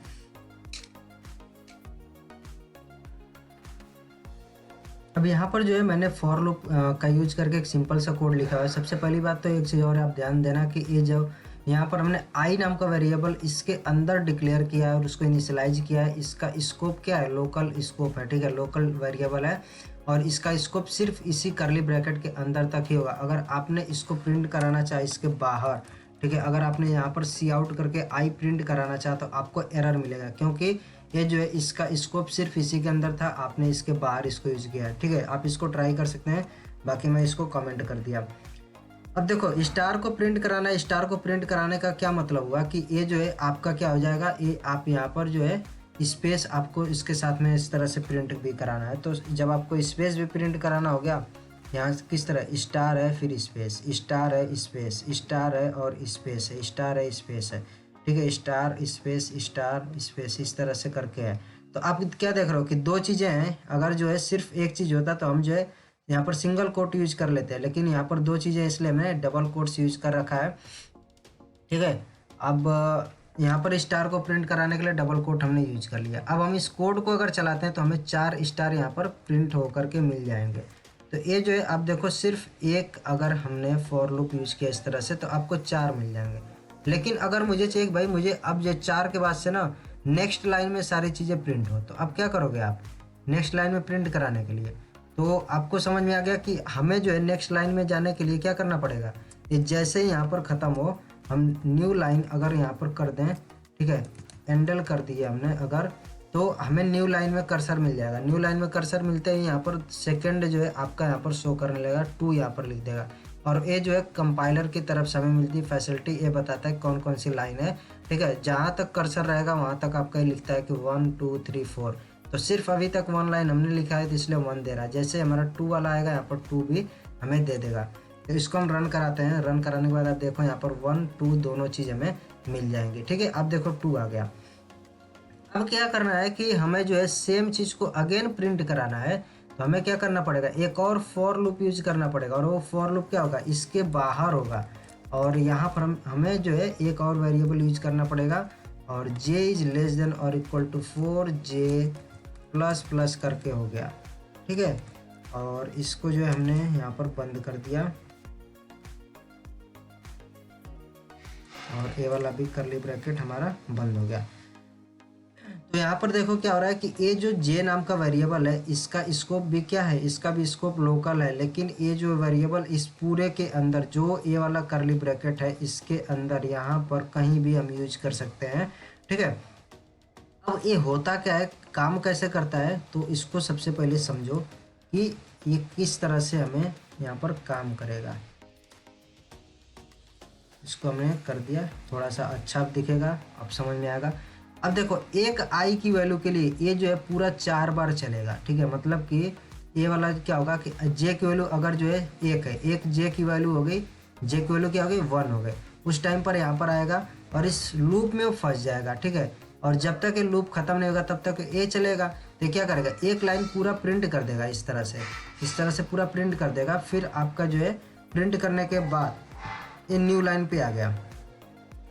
अब यहाँ पर जो है मैंने फॉर लूप का यूज करके एक सिंपल सा कोड लिखा हुआ है। सबसे पहली बात तो एक चीज़ और आप ध्यान देना कि ये जब यहाँ पर हमने आई नाम का वेरिएबल इसके अंदर डिक्लेयर किया है और उसको इनिशियलाइज किया है, इसका स्कोप क्या है, लोकल स्कोप है, ठीक है, लोकल वेरिएबल है। और इसका स्कोप सिर्फ इसी करली ब्रैकेट के अंदर तक ही होगा। अगर आपने इसको प्रिंट कराना चाहे इसके बाहर, ठीक है, अगर आपने यहाँ पर सी आउट करके आई प्रिंट कराना चाहा तो आपको एरर मिलेगा, क्योंकि ये जो है इसका स्कोप सिर्फ इसी के अंदर था, आपने इसके बाहर इसको यूज़ किया है, ठीक है। आप इसको ट्राई कर सकते हैं, बाकी मैं इसको कमेंट कर दिया। अब देखो स्टार को प्रिंट कराना है, स्टार को प्रिंट कराने का क्या मतलब हुआ कि ये जो है आपका क्या हो जाएगा, ये आप यहाँ पर जो है स्पेस आपको इसके साथ में इस तरह से प्रिंट भी कराना है। तो जब आपको स्पेस भी प्रिंट कराना हो गया, यहाँ किस तरह स्टार है, फिर स्पेस, स्टार है, स्पेस, स्टार है और स्पेस है, स्टार है, स्पेस है, ठीक है, स्टार स्पेस स्टार स्पेस, इस तरह से करके है। तो आप क्या देख रहे हो कि दो चीज़ें हैं। अगर जो है सिर्फ एक चीज़ होता तो हम जो है यहाँ पर सिंगल कोट यूज कर लेते हैं, लेकिन यहाँ पर दो चीज़ें इसलिए हमने डबल कोट्स यूज कर रखा है, ठीक है। अब यहाँ पर स्टार को प्रिंट कराने के लिए डबल कोट हमने यूज कर लिया। अब हम इस कोड को अगर चलाते हैं तो हमें 4 स्टार यहाँ पर प्रिंट होकर के मिल जाएंगे। तो ये जो है आप देखो सिर्फ एक अगर हमने फॉर लूप यूज किया इस तरह से तो आपको 4 मिल जाएंगे। लेकिन अगर मुझे चाहिए भाई मुझे अब जो 4 के बाद से ना नेक्स्ट लाइन में सारी चीज़ें प्रिंट हो, तो अब क्या करोगे आप नेक्स्ट लाइन में प्रिंट कराने के लिए। तो आपको समझ में आ गया कि हमें जो है नेक्स्ट लाइन में जाने के लिए क्या करना पड़ेगा। ये जैसे ही यहाँ पर ख़त्म हो हम न्यू लाइन अगर यहाँ पर कर दें, ठीक है, एंडल कर दिए हमने अगर, तो हमें न्यू लाइन में कर्सर मिल जाएगा। न्यू लाइन में कर्सर मिलते ही यहाँ पर सेकंड जो है आपका यहाँ पर शो करने लगेगा, 2 यहाँ पर लिख देगा। और ये जो है कंपाइलर की तरफ से हमें मिलती है फैसिलिटी, ये बताता है कौन कौन सी लाइन है, ठीक है। जहाँ तक कर्सर रहेगा वहाँ तक आपका ये लिखता है कि 1 2 3 4। तो सिर्फ अभी तक 1 लाइन हमने लिखा है तो इसलिए 1 दे रहा है। जैसे हमारा 2 वाला आएगा यहाँ पर 2 भी हमें दे देगा। तो इसको हम रन कराते हैं। रन कराने के बाद आप देखो यहाँ पर 1 2 दोनों चीज़ हमें मिल जाएंगी, ठीक है। अब देखो 2 आ गया। अब क्या करना है कि हमें जो है सेम चीज़ को अगेन प्रिंट कराना है, तो हमें क्या करना पड़ेगा, एक और फॉर लूप यूज करना पड़ेगा। और वो फॉर लूप क्या होगा, इसके बाहर होगा। और यहाँ पर हमें जो है एक और वेरिएबल यूज करना पड़ेगा, और j इज लेस देन और equal to 4j plus plus करके हो गया, ठीक है। और इसको जो है हमने यहाँ पर बंद कर दिया। और ए वाला भी करली ब्रैकेट हमारा बंद हो गया। तो यहाँ पर देखो क्या हो रहा है कि ये जो जे नाम का वेरिएबल है इसका स्कोप भी क्या है, इसका भी स्कोप लोकल है, लेकिन ये जो वेरिएबल इस पूरे के अंदर जो ये वाला करली ब्रैकेट है इसके अंदर यहाँ पर कहीं भी हम यूज कर सकते हैं। ठीक है, अब ये होता क्या है, काम कैसे करता है, तो इसको सबसे पहले समझो कि ये किस तरह से हमें यहाँ पर काम करेगा। इसको हमने कर दिया, थोड़ा सा अच्छा दिखेगा, अब समझ में आएगा। अब देखो एक आई की वैल्यू के लिए ये जो है पूरा 4 बार चलेगा। ठीक है, मतलब कि ये वाला क्या होगा कि जे की वैल्यू अगर जो है 1 है, एक जे की वैल्यू हो गई, जे की वैल्यू क्या हो गई 1 हो गई, उस टाइम पर यहाँ पर आएगा और इस लूप में वो फंस जाएगा। ठीक है, और जब तक ये लूप खत्म नहीं होगा तब तक ये चलेगा। तो क्या करेगा, एक लाइन पूरा प्रिंट कर देगा, इस तरह से पूरा प्रिंट कर देगा। फिर आपका जो है प्रिंट करने के बाद ये न्यू लाइन पे आ गया,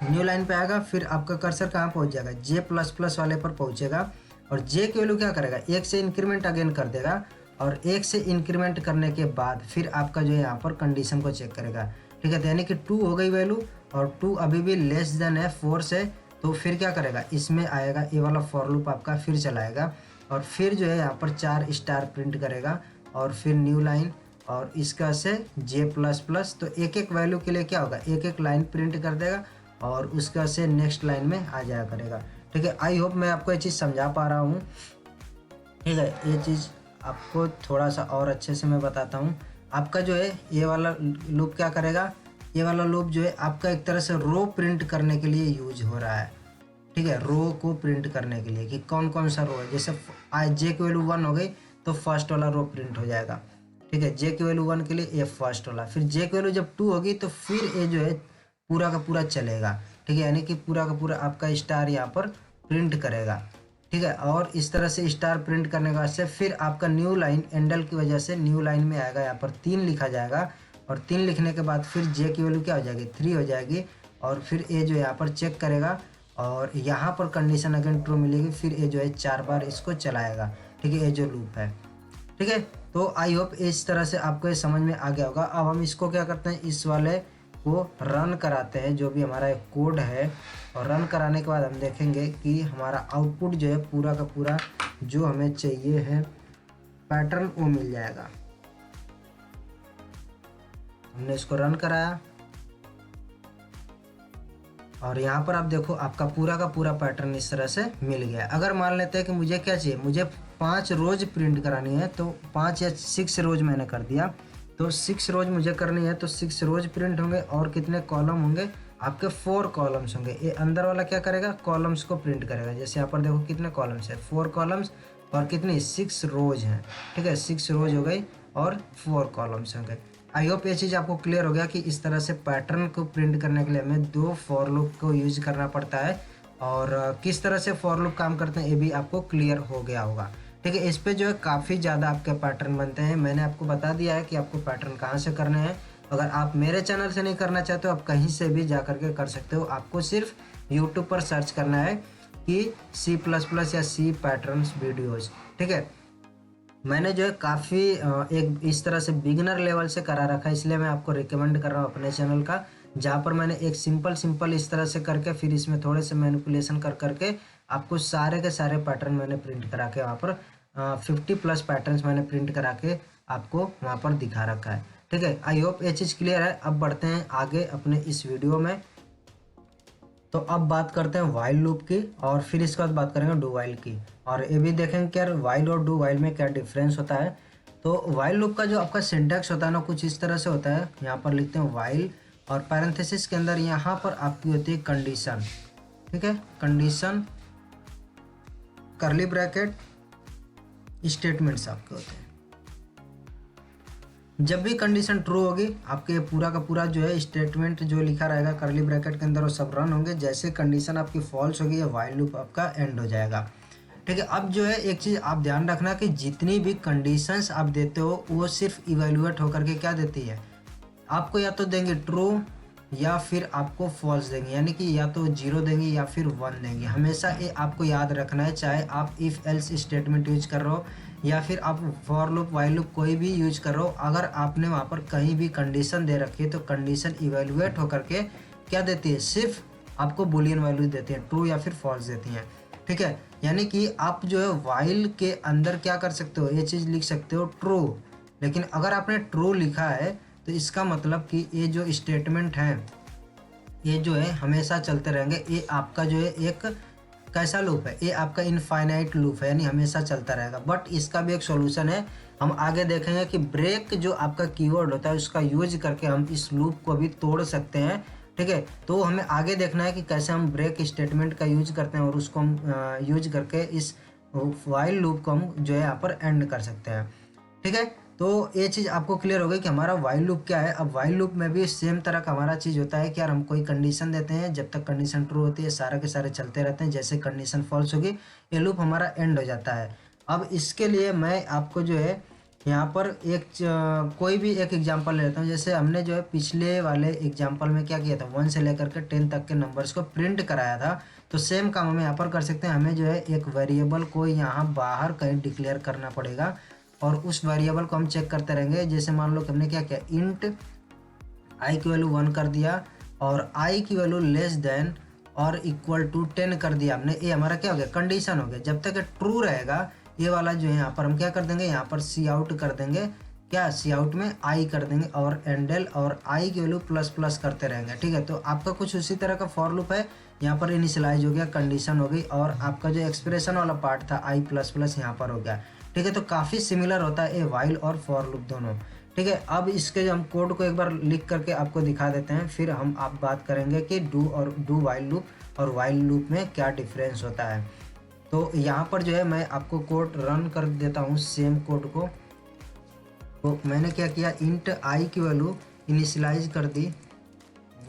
न्यू लाइन पे आएगा, फिर आपका कर्सर कहाँ पहुँच जाएगा, जे प्लस प्लस वाले पर पहुँचेगा और जे की वैल्यू क्या करेगा, 1 से इंक्रीमेंट अगेन कर देगा और 1 से इंक्रीमेंट करने के बाद फिर आपका जो है यहाँ पर कंडीशन को चेक करेगा। ठीक है, तो यानी कि 2 हो गई वैल्यू और 2 अभी भी लेस देन है 4 से, तो फिर क्या करेगा, इसमें आएगा ये वाला फॉर लूप आपका फिर चलाएगा और फिर जो है यहाँ पर 4 स्टार प्रिंट करेगा और फिर न्यू लाइन और इसका से जे प्लस प्लस। तो एक एक वैल्यू के लिए क्या होगा, एक एक लाइन प्रिंट कर देगा और उसका से नेक्स्ट लाइन में आ जाया करेगा। ठीक है, आई होप मैं आपको ये चीज़ समझा पा रहा हूँ। ठीक है, ये चीज़ आपको थोड़ा सा और अच्छे से मैं बताता हूँ। आपका जो है ये वाला लूप क्या करेगा, ये वाला लूप जो है आपका एक तरह से रो प्रिंट करने के लिए यूज हो रहा है। ठीक है, रो को प्रिंट करने के लिए कि कौन कौन सा रो है, जैसे जे की वैल्यू 1 हो गई तो फर्स्ट वाला रो प्रिंट हो जाएगा। ठीक है, जे की वैल्यू 1 के लिए ये फर्स्ट वाला, फिर जे की वैल्यू जब 2 होगी तो फिर ये जो है पूरा का पूरा चलेगा। ठीक है, यानी कि पूरा का पूरा आपका स्टार यहाँ पर प्रिंट करेगा। ठीक है, और इस तरह से स्टार प्रिंट करने के बाद से फिर आपका न्यू लाइन एंडल की वजह से न्यू लाइन में आएगा, यहाँ पर 3 लिखा जाएगा और 3 लिखने के बाद फिर जे की वैल्यू क्या हो जाएगी, 3 हो जाएगी और फिर ए जो यहाँ पर चेक करेगा और यहाँ पर कंडीशन अगेन ट्रू मिलेगी, फिर ये जो है 4 बार इसको चलाएगा। ठीक है, ये जो लूप है। ठीक है, तो आई होप इस तरह से आपको ये समझ में आ गया होगा। अब हम इसको क्या करते हैं, इस वाले को रन कराते हैं, जो भी हमारा एक कोड है, और रन कराने के बाद हम देखेंगे कि हमारा आउटपुट जो है पूरा का पूरा जो हमें चाहिए है पैटर्न वो मिल जाएगा। हमने इसको रन कराया और यहाँ पर आप देखो आपका पूरा का पूरा पैटर्न इस तरह से मिल गया। अगर मान लेते हैं कि मुझे क्या चाहिए, मुझे 5 रोज प्रिंट करानी है, तो 5 या 6 रोज मैंने कर दिया, तो 6 रोज मुझे करनी है, तो 6 रोज प्रिंट होंगे और कितने कॉलम होंगे आपके 4 कॉलम्स होंगे। ये अंदर वाला क्या करेगा, कॉलम्स को प्रिंट करेगा। जैसे यहाँ पर देखो कितने कॉलम्स है, 4 कॉलम्स और कितनी 6 रोज हैं। ठीक है, 6 रोज हो गई और 4 कॉलम्स होंगे। आई होप ये चीज़ आपको क्लियर हो गया कि इस तरह से पैटर्न को प्रिंट करने के लिए हमें 2 फॉर लूप को यूज करना पड़ता है और किस तरह से फॉर लूप काम करते हैं ये भी आपको क्लियर हो गया होगा। ठीक है, इस पे जो है काफ़ी ज़्यादा आपके पैटर्न बनते हैं। मैंने आपको बता दिया है कि आपको पैटर्न कहाँ से करने हैं। अगर आप मेरे चैनल से नहीं करना चाहते हो, आप कहीं से भी जा करके कर सकते हो। आपको सिर्फ यूट्यूब पर सर्च करना है कि C++ या सी पैटर्न्स वीडियोज़। ठीक है, मैंने जो है काफ़ी एक इस तरह से बिगिनर लेवल से करा रखा है, इसलिए मैं आपको रिकमेंड कर रहा हूँ अपने चैनल का, जहाँ पर मैंने एक सिंपल इस तरह से करके फिर इसमें थोड़े से मैनिपुलेशन कर करके आपको सारे के सारे पैटर्न मैंने प्रिंट करा के वहाँ पर 50+ पैटर्न्स मैंने प्रिंट करा के आपको वहाँ पर दिखा रखा है। ठीक है, आई होप ये चीज़ क्लियर है। अब बढ़ते हैं आगे अपने इस वीडियो में। तो अब बात करते हैं वाइल लूप की और फिर इसके बाद बात करेंगे डू वाइल की, और ये भी देखेंगे कि यार वाइल और डू वाइल में क्या डिफरेंस होता है। तो वाइल लूप का जो आपका सिंटैक्स होता है ना, कुछ इस तरह से होता है। यहाँ पर लिखते हैं वाइल और पैरेंथेसिस के अंदर यहाँ पर आपकी होती है कंडीशन। ठीक है, कंडीशन करली ब्रैकेट स्टेटमेंट्स आपके होते हैं। जब भी कंडीशन ट्रू होगी आपके पूरा का पूरा जो है स्टेटमेंट जो लिखा रहेगा करली ब्रैकेट के अंदर वो सब रन होंगे। जैसे कंडीशन आपकी फॉल्स होगी वाइल लूप आपका एंड हो जाएगा। ठीक है, अब जो है एक चीज़ आप ध्यान रखना कि जितनी भी कंडीशंस आप देते हो वो सिर्फ इवेल्युएट होकर के क्या देती है, आपको या तो देंगे ट्रू या फिर आपको फॉल्स देंगे, यानी कि या तो 0 देंगे या फिर 1 देंगे। हमेशा ये आपको याद रखना है, चाहे आप इफ़ एल्स स्टेटमेंट यूज कर रहे हो या फिर आप फॉर लूप वाइल लूप कोई भी यूज कर रहे हो। अगर आपने वहाँ पर कहीं भी कंडीशन दे रखी है तो कंडीशन इवेल्युएट होकर के क्या देती है, सिर्फ आपको बुलियन वैल्यू देती हैं, ट्रू या फिर फॉल्स देती हैं। ठीक है, यानी कि आप जो है वाइल के अंदर क्या कर सकते हो, ये चीज़ लिख सकते हो ट्रू। लेकिन अगर आपने ट्रू लिखा है तो इसका मतलब कि ये जो स्टेटमेंट है ये जो है हमेशा चलते रहेंगे। ये आपका जो है एक कैसा लूप है, ये आपका इनफाइनाइट लूप है, यानी हमेशा चलता रहेगा। बट इसका भी एक सॉल्यूशन है, हम आगे देखेंगे कि ब्रेक जो आपका कीवर्ड होता है उसका यूज करके हम इस लूप को भी तोड़ सकते हैं। ठीक है, तो हमें आगे देखना है कि कैसे हम ब्रेक स्टेटमेंट का यूज करते हैं और उसको हम यूज करके इस वाइल लूप को हम जो है यहाँ पर एंड कर सकते हैं। ठीक है, तो ये चीज़ आपको क्लियर हो गई कि हमारा वाइल लूप क्या है। अब वाइल लूप में भी सेम तरह का हमारा चीज़ होता है कि यार हम कोई कंडीशन देते हैं, जब तक कंडीशन ट्रू होती है सारे के सारे चलते रहते हैं, जैसे कंडीशन फॉल्स होगी ये लूप हमारा एंड हो जाता है। अब इसके लिए मैं आपको जो है यहाँ पर कोई भी एक एग्जांपल ले लेता हूँ। जैसे हमने जो है पिछले वाले एग्जांपल में क्या किया था, 1 से लेकर के 10 तक के नंबर्स को प्रिंट कराया था, तो सेम काम हम यहाँ पर कर सकते हैं। हमें जो है एक वेरिएबल को यहाँ बाहर कहीं डिक्लेयर करना पड़ेगा और उस वेरिएबल को हम चेक करते रहेंगे। जैसे मान लो कि हमने क्या किया, इंट आई की वैल्यू 1 कर दिया और आई की वैल्यू लेस देन और इक्वल टू 10 कर दिया हमने। ये हमारा क्या हो गया, कंडीशन हो गया। जब तक ट्रू रहेगा ये वाला जो है यहाँ पर हम क्या कर देंगे, यहाँ पर सी आउट कर देंगे, क्या सी आउट में आई कर देंगे और एंडल और आई की वैल्यू प्लस प्लस करते रहेंगे। ठीक है, तो आपका कुछ उसी तरह का फॉर लूप है। यहाँ पर इनिशियलाइज हो गया, कंडीशन हो गई और आपका जो एक्सप्रेशन वाला पार्ट था आई प्लस प्लस यहाँ पर हो गया। ठीक है, तो काफ़ी सिमिलर होता है ये वाइल और फॉर लूप दोनों। ठीक है, अब इसके हम कोड को एक बार लिख करके आपको दिखा देते हैं, फिर हम आप बात करेंगे कि डू वाइल लूप और वाइल लूप में क्या डिफरेंस होता है। तो यहाँ पर जो है मैं आपको कोड रन कर देता हूँ सेम कोड को। तो मैंने क्या किया, इंट आई की वैल्यू इनिशियलाइज कर दी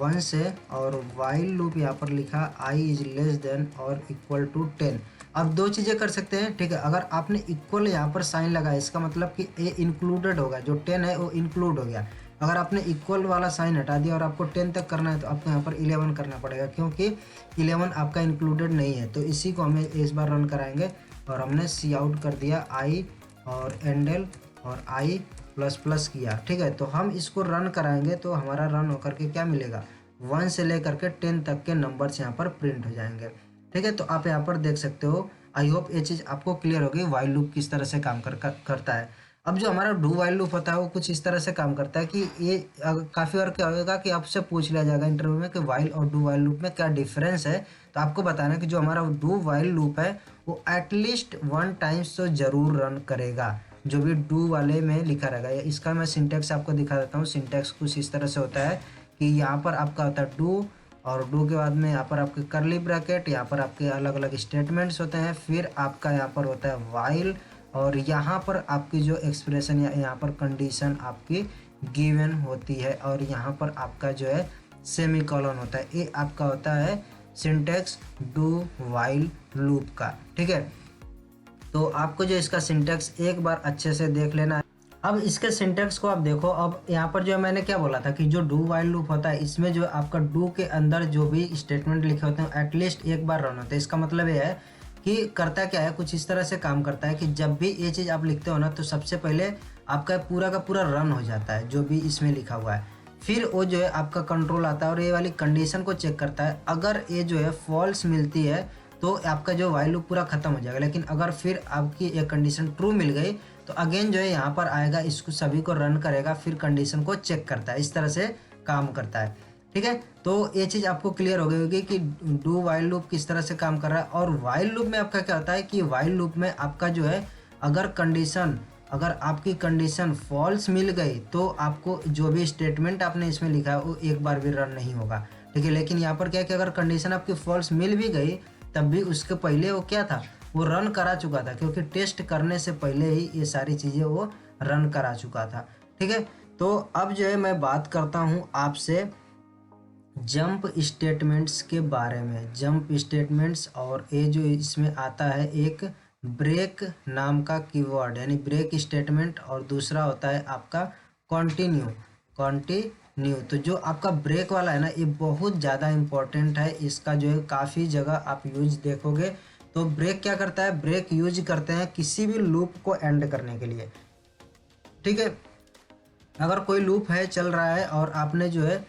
1 से और वाइल लूप यहाँ पर लिखा आई इज लेस देन और इक्वल टू 10। अब दो चीज़ें कर सकते हैं। ठीक है, अगर आपने इक्वल यहाँ पर साइन लगाया इसका मतलब कि ए इंक्लूडेड होगा, जो 10 है वो इंक्लूड हो गया। अगर आपने इक्वल वाला साइन हटा दिया और आपको 10 तक करना है तो आपको यहाँ पर 11 करना पड़ेगा, क्योंकि 11 आपका इंक्लूडेड नहीं है। तो इसी को हमें इस बार रन कराएंगे और हमने सी आउट कर दिया आई और एंडल और आई प्लस प्लस किया। ठीक है, तो हम इसको रन कराएंगे तो हमारा रन होकर के क्या मिलेगा, 1 से लेकर के 10 तक के नंबर्स यहाँ पर प्रिंट हो जाएंगे। ठीक है, तो आप यहाँ पर देख सकते हो। आई होप ये चीज़ आपको क्लियर होगी वाइल लूप किस तरह से काम करता है। अब जो हमारा डू वाइल लूप होता है वो कुछ इस तरह से काम करता है कि ये काफ़ी बार क्या होगा कि आपसे पूछ लिया जाएगा इंटरव्यू में कि वाइल और डू वाइल लूप में क्या डिफरेंस है। तो आपको बताना है कि जो हमारा डू वाइल लूप है वो एटलीस्ट 1 टाइम्स तो ज़रूर रन करेगा, जो भी डू वाले में लिखा रहेगा। इसका मैं सिंटेक्स आपको दिखा देता हूँ। सिंटेक्स कुछ इस तरह से होता है कि यहाँ पर आपका होता है डू और डू के बाद में यहाँ पर आपके करली ब्रैकेट, यहाँ पर आपके अलग अलग स्टेटमेंट्स होते हैं, फिर आपका यहाँ पर होता है वाइल और यहाँ पर आपकी जो एक्सप्रेशन या यहाँ पर कंडीशन आपकी गिवन होती है और यहाँ पर आपका जो है सेमीकोलन होता है। ये आपका होता है सिंटेक्स डू वाइल लूप का। ठीक है, तो आपको जो इसका सिंटेक्स एक बार अच्छे से देख लेना है। अब इसके सिंटेक्स को आप देखो। अब यहाँ पर जो मैंने क्या बोला था कि जो डू वाइल लूप होता है इसमें जो आपका डू के अंदर जो भी स्टेटमेंट लिखे होते हैं एटलीस्ट एक बार रन होते हैं। इसका मतलब ये है कि करता क्या है, कुछ इस तरह से काम करता है कि जब भी ये चीज़ आप लिखते हो ना तो सबसे पहले आपका पूरा का पूरा रन हो जाता है जो भी इसमें लिखा हुआ है। फिर वो जो है आपका कंट्रोल आता है और ये वाली कंडीशन को चेक करता है। अगर ये जो है फॉल्स मिलती है तो आपका जो वाइल लूप पूरा खत्म हो जाएगा। लेकिन अगर फिर आपकी एक कंडीशन ट्रू मिल गई तो अगेन जो है यहाँ पर आएगा, इसको सभी को रन करेगा, फिर कंडीशन को चेक करता है। इस तरह से काम करता है। ठीक है, तो ये चीज़ आपको क्लियर हो गई होगी कि डू वाइल लूप किस तरह से काम कर रहा है। और वाइल लूप में आपका क्या होता है कि वाइल लूप में आपका जो है अगर आपकी कंडीशन फॉल्स मिल गई तो आपको जो भी स्टेटमेंट आपने इसमें लिखा है वो एक बार भी रन नहीं होगा। ठीक है, लेकिन यहाँ पर क्या है कि अगर कंडीशन आपकी फॉल्स मिल भी गई तब भी उसके पहले वो क्या था, वो रन करा चुका था, क्योंकि टेस्ट करने से पहले ही ये सारी चीज़ें वो रन करा चुका था। ठीक है, तो अब जो है मैं बात करता हूँ आपसे जंप स्टेटमेंट्स के बारे में। जंप स्टेटमेंट्स और ये जो इसमें आता है एक ब्रेक नाम का कीवर्ड, यानी ब्रेक स्टेटमेंट, और दूसरा होता है आपका कंटिन्यू। तो जो आपका ब्रेक वाला है ना ये बहुत ज़्यादा इम्पोर्टेंट है। इसका जो है काफ़ी जगह आप यूज देखोगे। तो ब्रेक क्या करता है, ब्रेक यूज करते हैं किसी भी लूप को एंड करने के लिए। ठीक है, अगर कोई लूप है चल रहा है और आपने जो है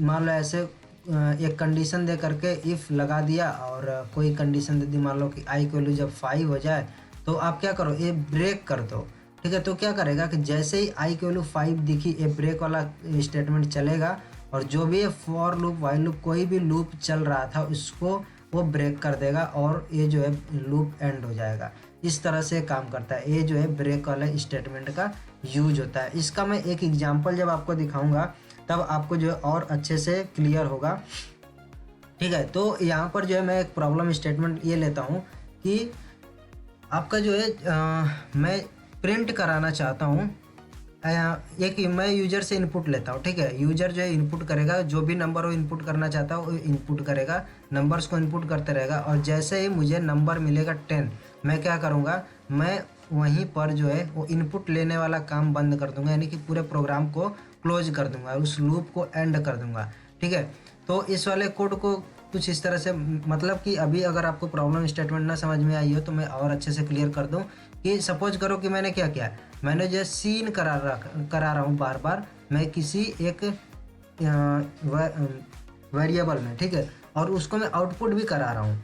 मान लो ऐसे एक कंडीशन दे करके इफ़ लगा दिया और कोई कंडीशन दे दी, मान लो कि आई की वैल्यू जब 5 हो जाए तो आप क्या करो, ये ब्रेक कर दो। ठीक है, तो क्या करेगा कि जैसे ही आई की वैल्यू 5 दिखी, ये ब्रेक वाला स्टेटमेंट चलेगा और जो भी ये फॉर लूप, वाइल लूप, कोई भी लूप चल रहा था उसको वो ब्रेक कर देगा और ये जो है लूप एंड हो जाएगा। इस तरह से काम करता है, ये जो है ब्रेक वाले स्टेटमेंट का यूज होता है। इसका मैं एक एग्जांपल जब आपको दिखाऊंगा तब आपको जो है और अच्छे से क्लियर होगा। ठीक है, तो यहाँ पर जो है मैं एक प्रॉब्लम स्टेटमेंट ये लेता हूँ कि आपका जो है मैं प्रिंट कराना चाहता हूँ, एक मैं यूजर से इनपुट लेता हूँ। ठीक है, यूजर जो है इनपुट करेगा, जो भी नंबर वो इनपुट करना चाहता है वो इनपुट करेगा, नंबर्स को इनपुट करते रहेगा और जैसे ही मुझे नंबर मिलेगा 10, मैं क्या करूँगा, मैं वहीं पर जो है वो इनपुट लेने वाला काम बंद कर दूंगा, यानी कि पूरे प्रोग्राम को क्लोज कर दूंगा, उस लूप को एंड कर दूंगा। ठीक है, तो इस वाले कोड को कुछ इस तरह से, मतलब कि अभी अगर आपको प्रॉब्लम स्टेटमेंट ना समझ में आई हो तो मैं और अच्छे से क्लियर कर दूं कि सपोज करो कि मैंने क्या किया, मैंने जो सीन करा रहा हूँ बार बार मैं किसी एक वेरिएबल में। ठीक है, और उसको मैं आउटपुट भी करा रहा हूँ,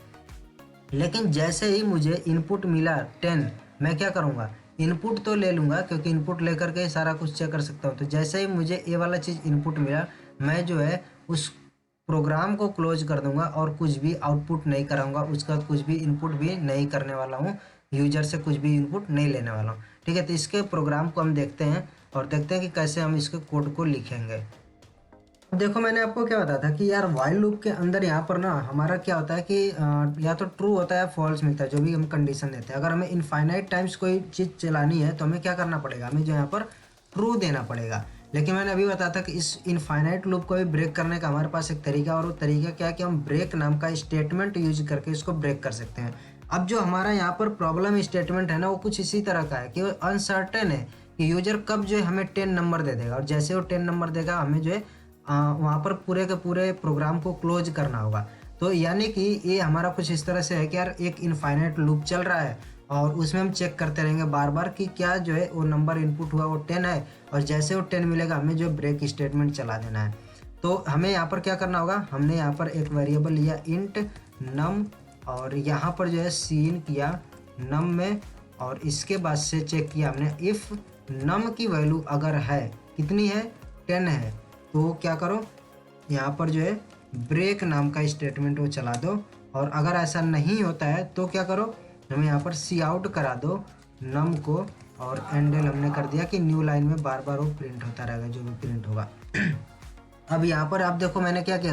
लेकिन जैसे ही मुझे इनपुट मिला 10, मैं क्या करूँगा, इनपुट तो ले लूँगा क्योंकि इनपुट लेकर के सारा कुछ चेक कर सकता हूँ। तो जैसे ही मुझे ये वाला चीज़ इनपुट मिला, मैं जो है उस प्रोग्राम को क्लोज कर दूंगा और कुछ भी आउटपुट नहीं कराऊंगा, उसका कुछ भी इनपुट भी नहीं करने वाला हूँ, यूजर से कुछ भी इनपुट नहीं लेने वाला हूँ। ठीक है, तो इसके प्रोग्राम को हम देखते हैं और देखते हैं कि कैसे हम इसके कोड को लिखेंगे। देखो, मैंने आपको क्या बताया था कि यार वाइल लूप के अंदर यहाँ पर ना हमारा क्या होता है कि या तो ट्रू होता है फॉल्स मिलता है, जो भी हम कंडीशन देते हैं। अगर हमें इनफाइनाइट टाइम्स कोई चीज़ चलानी है तो हमें क्या करना पड़ेगा, हमें जो यहाँ पर ट्रू देना पड़ेगा। लेकिन मैंने अभी बताया था कि इस इनफाइनाइट लूप को भी ब्रेक करने का हमारे पास एक तरीका, और वो तरीका क्या है कि हम ब्रेक नाम का स्टेटमेंट यूज करके इसको ब्रेक कर सकते हैं। अब जो हमारा यहाँ पर प्रॉब्लम स्टेटमेंट है ना, वो कुछ इसी तरह का है कि वो अनसर्टेन है कि यूजर कब जो है हमें 10 नंबर दे देगा, और जैसे वो 10 नंबर देगा हमें जो है वहाँ पर पूरे के पूरे प्रोग्राम को क्लोज करना होगा। तो यानी कि ये हमारा कुछ इस तरह से है कि यार एक इनफाइनाइट लूप चल रहा है और उसमें हम चेक करते रहेंगे बार बार कि क्या जो है वो नंबर इनपुट हुआ वो 10 है, और जैसे वो 10 मिलेगा हमें जो ब्रेक स्टेटमेंट चला देना है। तो हमें यहाँ पर क्या करना होगा, हमने यहाँ पर एक वेरिएबल लिया इंट नम, और यहाँ पर जो है सीन किया नम में, और इसके बाद से चेक किया हमने इफ़ नम की वैल्यू अगर है, कितनी है, 10 है, तो क्या करो, यहाँ पर जो है ब्रेक नाम का स्टेटमेंट वो चला दो। और अगर ऐसा नहीं होता है तो क्या करो, हमें यहाँ पर सी आउट करा दो नम को, और एंडल हमने कर दिया कि न्यू लाइन में बार बार वो प्रिंट होता रहेगा जो भी प्रिंट होगा। अब यहाँ पर आप देखो मैंने क्या किया,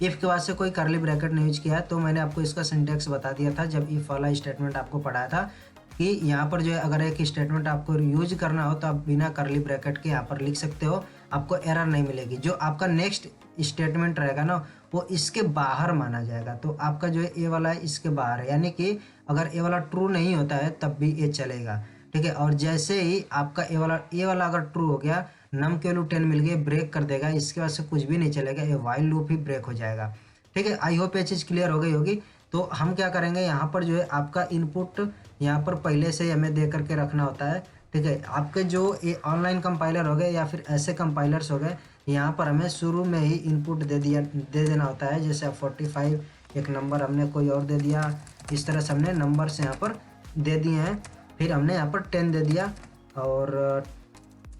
इफ़ के बाद से कोई करली ब्रैकेट नहीं यूज किया है, तो मैंने आपको इसका सिंटेक्स बता दिया था जब इफ़ वाला स्टेटमेंट आपको पढ़ाया था कि यहाँ पर जो है अगर एक स्टेटमेंट आपको यूज करना हो तो आप बिना करली ब्रैकेट के यहाँ पर लिख सकते हो, आपको एरर नहीं मिलेगी। जो आपका नेक्स्ट स्टेटमेंट रहेगा ना वो इसके बाहर माना जाएगा, तो आपका जो है ए वाला है इसके बाहर है, यानी कि अगर ए वाला ट्रू नहीं होता है तब भी ये चलेगा। ठीक है, और जैसे ही आपका ए वाला अगर ट्रू हो गया, नम के वैल्यू 10 मिल गई, ब्रेक कर देगा, इसके बाद से कुछ भी नहीं चलेगा, ये वाइल लूप ही ब्रेक हो जाएगा। ठीक है, आई होप ये चीज़ क्लियर हो गई होगी। तो हम क्या करेंगे, यहाँ पर जो है आपका इनपुट यहाँ पर पहले से ही हमें दे करके रखना होता है। ठीक है, आपके जो ये ऑनलाइन कंपाइलर हो गए या फिर ऐसे कंपाइलर्स हो गए, यहाँ पर हमें शुरू में ही इनपुट दे देना होता है। जैसे 45 एक नंबर हमने कोई और दे दिया, इस तरह से हमने नंबर्स यहाँ पर दे दिए हैं। फिर हमने यहाँ पर 10 दे दिया और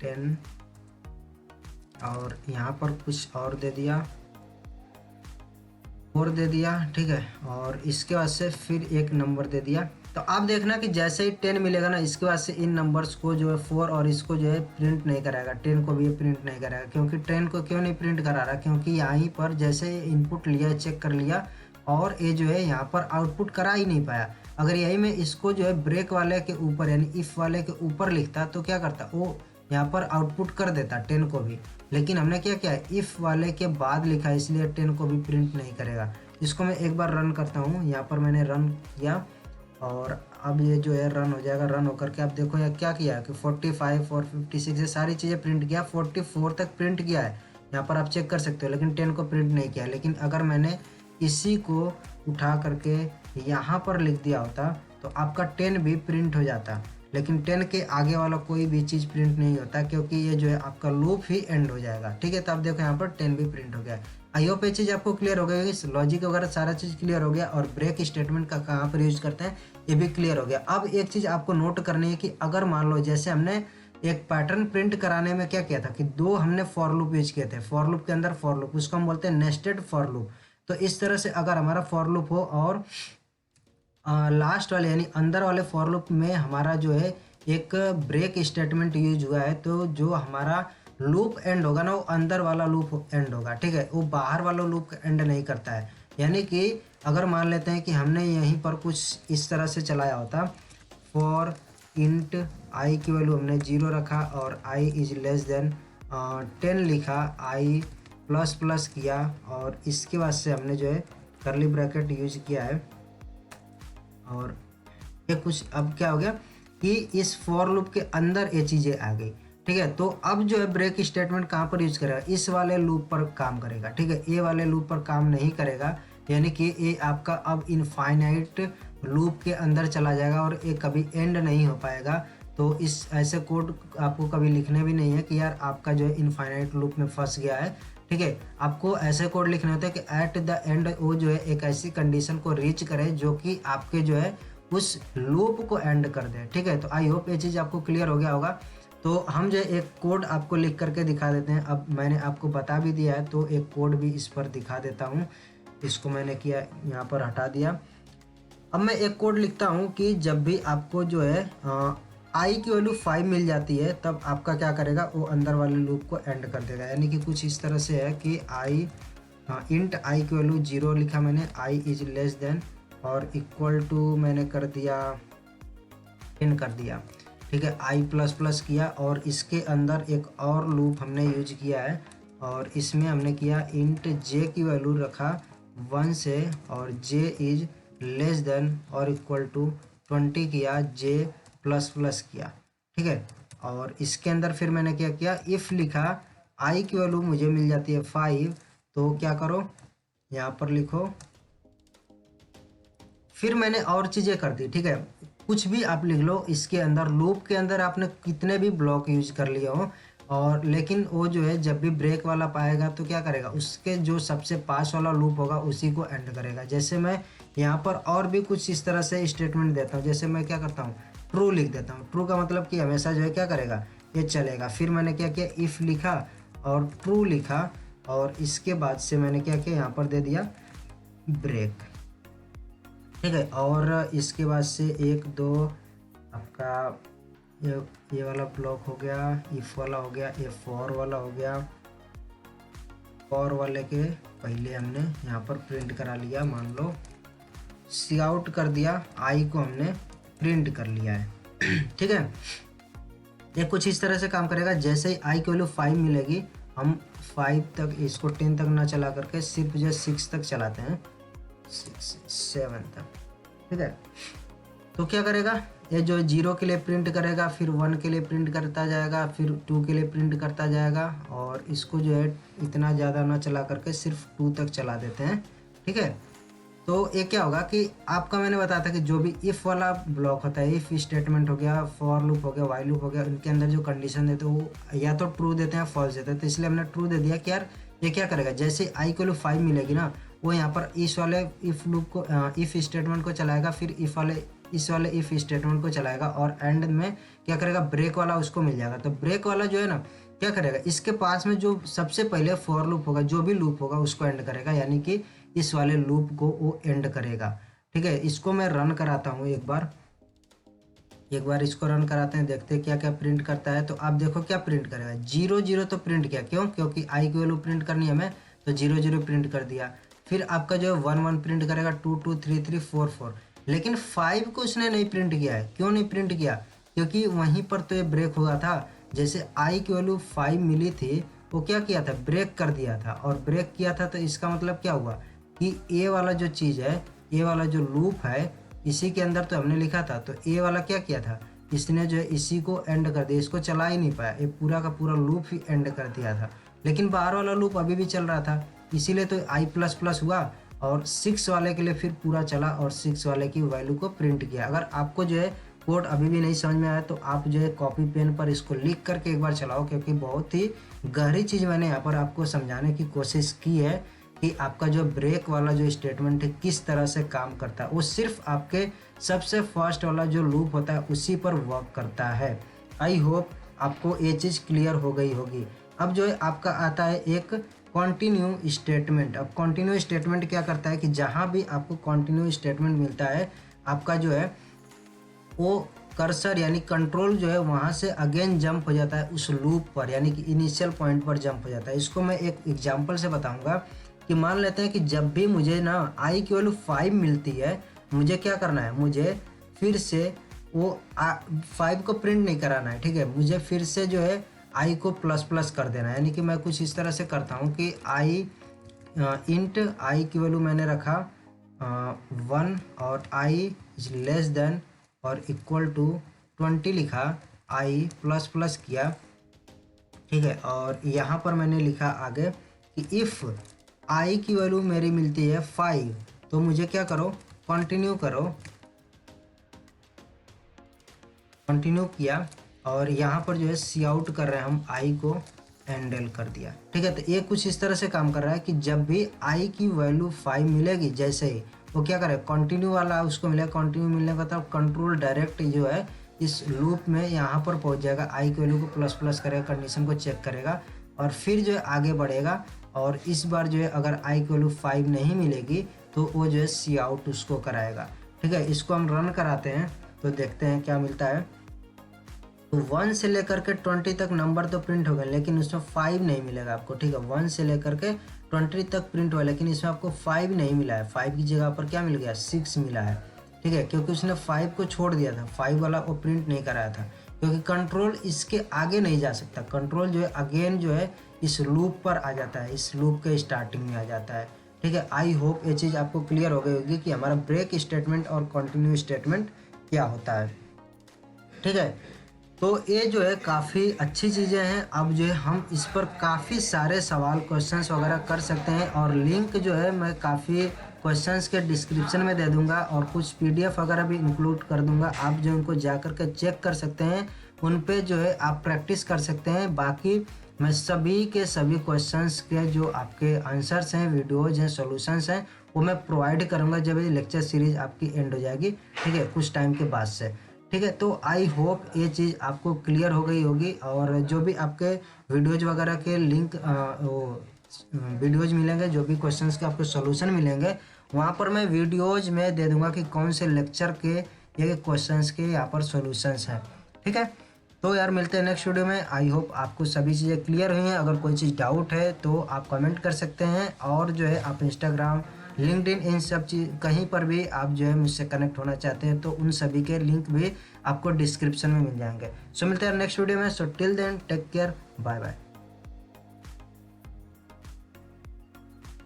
10, और यहाँ पर कुछ और दे दिया, 4 दे दिया। ठीक है, और इसके बाद से फिर एक नंबर दे दिया। तो आप देखना कि जैसे ही 10 मिलेगा ना, इसके बाद से इन नंबर्स को जो है 4 और इसको जो है प्रिंट नहीं कराएगा, 10 को भी प्रिंट नहीं कराएगा। क्योंकि 10 को क्यों नहीं प्रिंट करा रहा, क्योंकि यहाँ पर जैसे इनपुट लिया, चेक कर लिया, और ये जो है यहाँ पर आउटपुट करा ही नहीं पाया। अगर यही मैं इसको जो है ब्रेक वाले के ऊपर यानी इफ़ वाले के ऊपर लिखता तो क्या करता, वो यहाँ पर आउटपुट कर देता 10 को भी। लेकिन हमने क्या किया, इफ़ वाले के बाद लिखा, इसलिए 10 को भी प्रिंट नहीं करेगा। इसको मैं एक बार रन करता हूँ, यहाँ पर मैंने रन किया और अब ये जो है रन हो जाएगा। रन होकर के आप देखो यहाँ क्या किया कि 45 और 56 ये सारी चीज़ें प्रिंट किया, 44 तक प्रिंट किया है, यहाँ पर आप चेक कर सकते हो, लेकिन 10 को प्रिंट नहीं किया। लेकिन अगर मैंने इसी को उठा करके यहाँ पर लिख दिया होता तो आपका 10 भी प्रिंट हो जाता, लेकिन 10 के आगे वाला कोई भी चीज़ प्रिंट नहीं होता, क्योंकि ये जो है आपका लूप ही एंड हो जाएगा। ठीक है, तो आप देखो यहाँ पर 10 भी प्रिंट हो गया। आई होप ये चीज़ आपको क्लियर हो गया, लॉजिक वगैरह सारा चीज़ क्लियर हो गया, और ब्रेक स्टेटमेंट का कहाँ पर यूज करते हैं ये भी क्लियर हो गया। अब एक चीज़ आपको नोट करनी है कि अगर मान लो जैसे हमने एक पैटर्न प्रिंट कराने में क्या किया था कि दो हमने फॉर लूप यूज किए थे, फॉर लूप के अंदर फॉर लूप, उसको हम बोलते हैं नेस्टेड फॉर लूप। तो इस तरह से अगर हमारा फॉर लूप हो और लास्ट वाले यानी अंदर वाले फॉर लूप में हमारा जो है एक ब्रेक स्टेटमेंट यूज हुआ है, तो जो हमारा लूप एंड होगा ना वो अंदर वाला लूप एंड होगा, ठीक है, वो बाहर वाला लूप एंड नहीं करता है। यानी कि अगर मान लेते हैं कि हमने यहीं पर कुछ इस तरह से चलाया होता, फॉर इंट आई की वैल्यू हमने 0 रखा और आई इज लेस देन 10 लिखा, आई प्लस प्लस किया, और इसके बाद से हमने जो है करली ब्रैकेट यूज किया है, और ये कुछ अब क्या हो गया कि इस फॉर लूप के अंदर ये चीज़ें आ गई, ठीक है। तो अब जो है ब्रेक स्टेटमेंट कहाँ पर यूज करेगा, इस वाले लूप पर काम करेगा, ठीक है, ये वाले लूप पर काम नहीं करेगा, यानी कि ये आपका अब इनफाइनाइट लूप के अंदर चला जाएगा और ये कभी एंड नहीं हो पाएगा। तो इस ऐसे कोड आपको कभी लिखने भी नहीं है कि यार आपका जो है इनफाइनाइट लूप में फंस गया है, ठीक है। आपको ऐसे कोड लिखने होते हैं कि एट द एंड वो जो है एक ऐसी कंडीशन को रीच करे जो कि आपके जो है उस लूप को एंड कर दे, ठीक है। तो आई होप ये चीज़ आपको क्लियर हो गया होगा। तो हम जो एक कोड आपको लिख करके दिखा देते हैं। अब मैंने आपको बता भी दिया है तो एक कोड भी इस पर दिखा देता हूँ। इसको मैंने किया यहाँ पर हटा दिया। अब मैं एक कोड लिखता हूँ कि जब भी आपको जो है आई की वैल्यू 5 मिल जाती है तब आपका क्या करेगा, वो अंदर वाले लूप को एंड कर देगा। यानी कि कुछ इस तरह से है कि आई इंट आई की वैल्यू 0 लिखा मैंने, आई इज लेस देन और इक्वल टू मैंने कर दिया 10 कर दिया, ठीक है, आई प्लस प्लस किया, और इसके अंदर एक और लूप हमने यूज किया है और इसमें हमने किया इंट जे की वैल्यू रखा 1 से और जे इज लेस देन और इक्वल टू 20 किया, जे प्लस प्लस किया, ठीक है। और इसके अंदर फिर मैंने क्या किया, इफ़ लिखा, आई की वैल्यू मुझे मिल जाती है 5, तो क्या करो यहाँ पर लिखो, फिर मैंने और चीज़ें कर दी, ठीक है। कुछ भी आप लिख लो इसके अंदर, लूप के अंदर आपने कितने भी ब्लॉक यूज कर लिए हो, और लेकिन वो जो है जब भी ब्रेक वाला पाएगा तो क्या करेगा, उसके जो सबसे पास वाला लूप होगा उसी को एंड करेगा। जैसे मैं यहाँ पर और भी कुछ इस तरह से स्टेटमेंट देता हूँ। जैसे मैं क्या करता हूँ, ट्रू लिख देता हूँ। ट्रू का मतलब कि हमेशा जो है क्या करेगा, ये चलेगा। फिर मैंने क्या किया, इफ़ लिखा और ट्रू लिखा, और इसके बाद से मैंने क्या किया, यहाँ पर दे दिया ब्रेक, ठीक है। और इसके बाद से 1 2 आपका ये वाला ब्लॉक हो गया, इफ वाला हो गया, ये फॉर वाला हो गया। फॉर वाले के पहले हमने यहाँ पर प्रिंट करा लिया, मान लो सी आउट कर दिया, आई को हमने प्रिंट कर लिया है ठीक है। ये कुछ इस तरह से काम करेगा। जैसे ही आई की वैल्यू 5 मिलेगी, हम 5 तक, इसको 10 तक ना चला करके सिर्फ जो 6 तक चलाते हैं, 6 7 तक, ठीक है। तो क्या करेगा, ये जो 0 के लिए प्रिंट करेगा, फिर 1 के लिए प्रिंट करता जाएगा, फिर 2 के लिए प्रिंट करता जाएगा, और इसको जो है इतना ज़्यादा ना चला करके सिर्फ 2 तक चला देते हैं, ठीक है। तो ये क्या होगा कि आपका मैंने बताया था कि जो भी इफ़ वाला ब्लॉक होता है, इफ़ स्टेटमेंट हो गया, फॉर लूप हो गया, वाइल लूप हो गया, उनके अंदर जो कंडीशन देते हैं वो या तो ट्रू देते हैं, फॉल्स देते हैं। तो इसलिए हमने ट्रू दे दिया कि यार ये क्या करेगा, जैसे आई को 5 मिलेगी ना, वो यहाँ पर इस वाले इफ़ लूप को, इफ़ स्टेटमेंट को चलाएगा, फिर इस वाले इफ़ स्टेटमेंट को चलाएगा, और एंड में क्या करेगा, ब्रेक वाला उसको मिल जाएगा। तो ब्रेक वाला जो है ना क्या करेगा, इसके पास में जो सबसे पहले फॉर लूप होगा, जो भी लूप होगा उसको एंड करेगा, यानी कि इस वाले लूप को वो एंड करेगा, ठीक है। इसको मैं रन कराता हूँ एक बार इसको रन कराते हैं, देखते हैं क्या क्या प्रिंट करता है। तो आप देखो क्या प्रिंट करेगा, 0 0 तो प्रिंट किया, क्यों, क्योंकि आई की वैल्यू प्रिंट करनी है हमें, तो 0 0 प्रिंट कर दिया। फिर आपका जो है 1 1 प्रिंट करेगा, 2 2 3 3 4 4, लेकिन 5 को उसने नहीं प्रिंट किया है। क्यों नहीं प्रिंट किया, क्योंकि वहीं पर तो ये ब्रेक हुआ था। जैसे आई की वैल्यू 5 मिली थी, वो क्या किया था, ब्रेक कर दिया था, और ब्रेक किया था तो इसका मतलब क्या हुआ कि ए वाला जो चीज़ है, ए वाला जो लूप है, इसी के अंदर तो हमने लिखा था, तो ए वाला क्या किया था, इसने जो है इसी को एंड कर दिया, इसको चला ही नहीं पाया, ये पूरा का पूरा लूप ही एंड कर दिया था। लेकिन बाहर वाला लूप अभी भी चल रहा था, इसीलिए तो आई प्लस प्लस हुआ, और 6 वाले के लिए फिर पूरा चला और 6 वाले की वैल्यू को प्रिंट किया। अगर आपको जो है कोड अभी भी नहीं समझ में आया तो आप जो है कॉपी पेन पर इसको लिख करके एक बार चलाओ, क्योंकि बहुत ही गहरी चीज़ मैंने यहाँ पर आपको समझाने की कोशिश की है। कि आपका जो ब्रेक वाला जो स्टेटमेंट है किस तरह से काम करता है। वो सिर्फ आपके सबसे फर्स्ट वाला जो लूप होता है उसी पर वर्क करता है। आई होप आपको ये चीज़ क्लियर हो गई होगी। अब जो है आपका आता है एक कंटिन्यू स्टेटमेंट। अब कंटिन्यू स्टेटमेंट क्या करता है कि जहाँ भी आपको कंटिन्यू स्टेटमेंट मिलता है, आपका जो है वो कर्सर यानी कंट्रोल जो है वहाँ से अगेन जंप हो जाता है उस लूप पर, यानी कि इनिशियल पॉइंट पर जंप हो जाता है। इसको मैं एक एग्जांपल से बताऊंगा कि मान लेते हैं कि जब भी मुझे ना आई की वैल्यू 5 मिलती है, मुझे क्या करना है, मुझे फिर से वो 5 को प्रिंट नहीं कराना है, ठीक है। मुझे फिर से जो है आई को प्लस प्लस कर देना है, यानी कि मैं कुछ इस तरह से करता हूँ कि आई इंट आई की वैल्यू मैंने रखा 1 और आई इज लेस देन और इक्वल टू 20 लिखा, आई प्लस प्लस किया, ठीक है। और यहाँ पर मैंने लिखा आगे कि इफ़ आई की वैल्यू मेरी मिलती है 5 तो मुझे क्या करो, कंटिन्यू करो, कंटिन्यू किया और यहाँ पर जो है सी आउट कर रहे हैं हम, आई को हैंडल कर दिया, ठीक है। तो ये कुछ इस तरह से काम कर रहा है कि जब भी आई की वैल्यू 5 मिलेगी, जैसे ही वो क्या करे, कंटिन्यू वाला उसको मिलेगा, कंटिन्यू मिलने का तब कंट्रोल डायरेक्ट जो है इस लूप में यहाँ पर पहुँच जाएगा, आई की वैल्यू को प्लस प्लस करेगा, कंडीशन को चेक करेगा और फिर जो है आगे बढ़ेगा। और इस बार जो है अगर आई की वैल्यू 5 नहीं मिलेगी तो वो जो है सी आउट उसको कराएगा, ठीक है। इसको हम रन कराते हैं तो देखते हैं क्या मिलता है। तो 1 से लेकर के 20 तक नंबर तो प्रिंट हो गए, लेकिन उसमें 5 नहीं मिलेगा आपको, ठीक है। 1 से लेकर के 20 तक प्रिंट हुआ, लेकिन इसमें आपको 5 नहीं मिला है। 5 की जगह पर क्या मिल गया, 6 मिला है, ठीक है, क्योंकि उसने 5 को छोड़ दिया था, 5 वाला वो प्रिंट नहीं कराया था, क्योंकि कंट्रोल इसके आगे नहीं जा सकता। कंट्रोल जो है अगेन जो है इस लूप पर आ जाता है, इस लूप के स्टार्टिंग में आ जाता है, ठीक है। आई होप ये चीज़ आपको क्लियर हो गई होगी कि हमारा ब्रेक स्टेटमेंट और कंटिन्यू स्टेटमेंट क्या होता है, ठीक है। तो ये जो है काफ़ी अच्छी चीज़ें हैं। अब जो है हम इस पर काफ़ी सारे सवाल क्वेश्चंस वगैरह कर सकते हैं और लिंक जो है मैं काफ़ी क्वेश्चंस के डिस्क्रिप्शन में दे दूंगा और कुछ पीडीएफ वगैरह भी इंक्लूड कर दूंगा। आप जो उनको जा कर के चेक कर सकते हैं, उन पे जो है आप प्रैक्टिस कर सकते हैं। बाकी मैं सभी के सभी क्वेश्चंस के जो आपके आंसर्स हैं, वीडियोज़ हैं, सॉल्यूशंस हैं, वो मैं प्रोवाइड करूँगा जब ये लेक्चर सीरीज़ आपकी एंड हो जाएगी, ठीक है, कुछ टाइम के बाद से, ठीक है। तो आई होप ये चीज़ आपको क्लियर हो गई होगी। और जो भी आपके वीडियोज़ वगैरह के लिंक वीडियोज़ मिलेंगे, जो भी क्वेश्चंस के आपको सॉल्यूशन मिलेंगे, वहाँ पर मैं वीडियोज़ में दे दूंगा कि कौन से लेक्चर के ये क्वेश्चंस के यहाँ पर सॉल्यूशंस हैं, ठीक है। तो यार मिलते हैं नेक्स्ट वीडियो में। आई होप आपको सभी चीज़ें क्लियर हुई हैं। अगर कोई चीज़ डाउट है तो आप कमेंट कर सकते हैं और जो है आप इंस्टाग्राम, लिंक्डइन, इन सब चीज़ कहीं पर भी आप जो है मुझसे कनेक्ट होना चाहते हैं तो उन सभी के लिंक भी आपको डिस्क्रिप्शन में मिल जाएंगे। सो मिलते हैं नेक्स्ट वीडियो में। So till then take care, bye bye.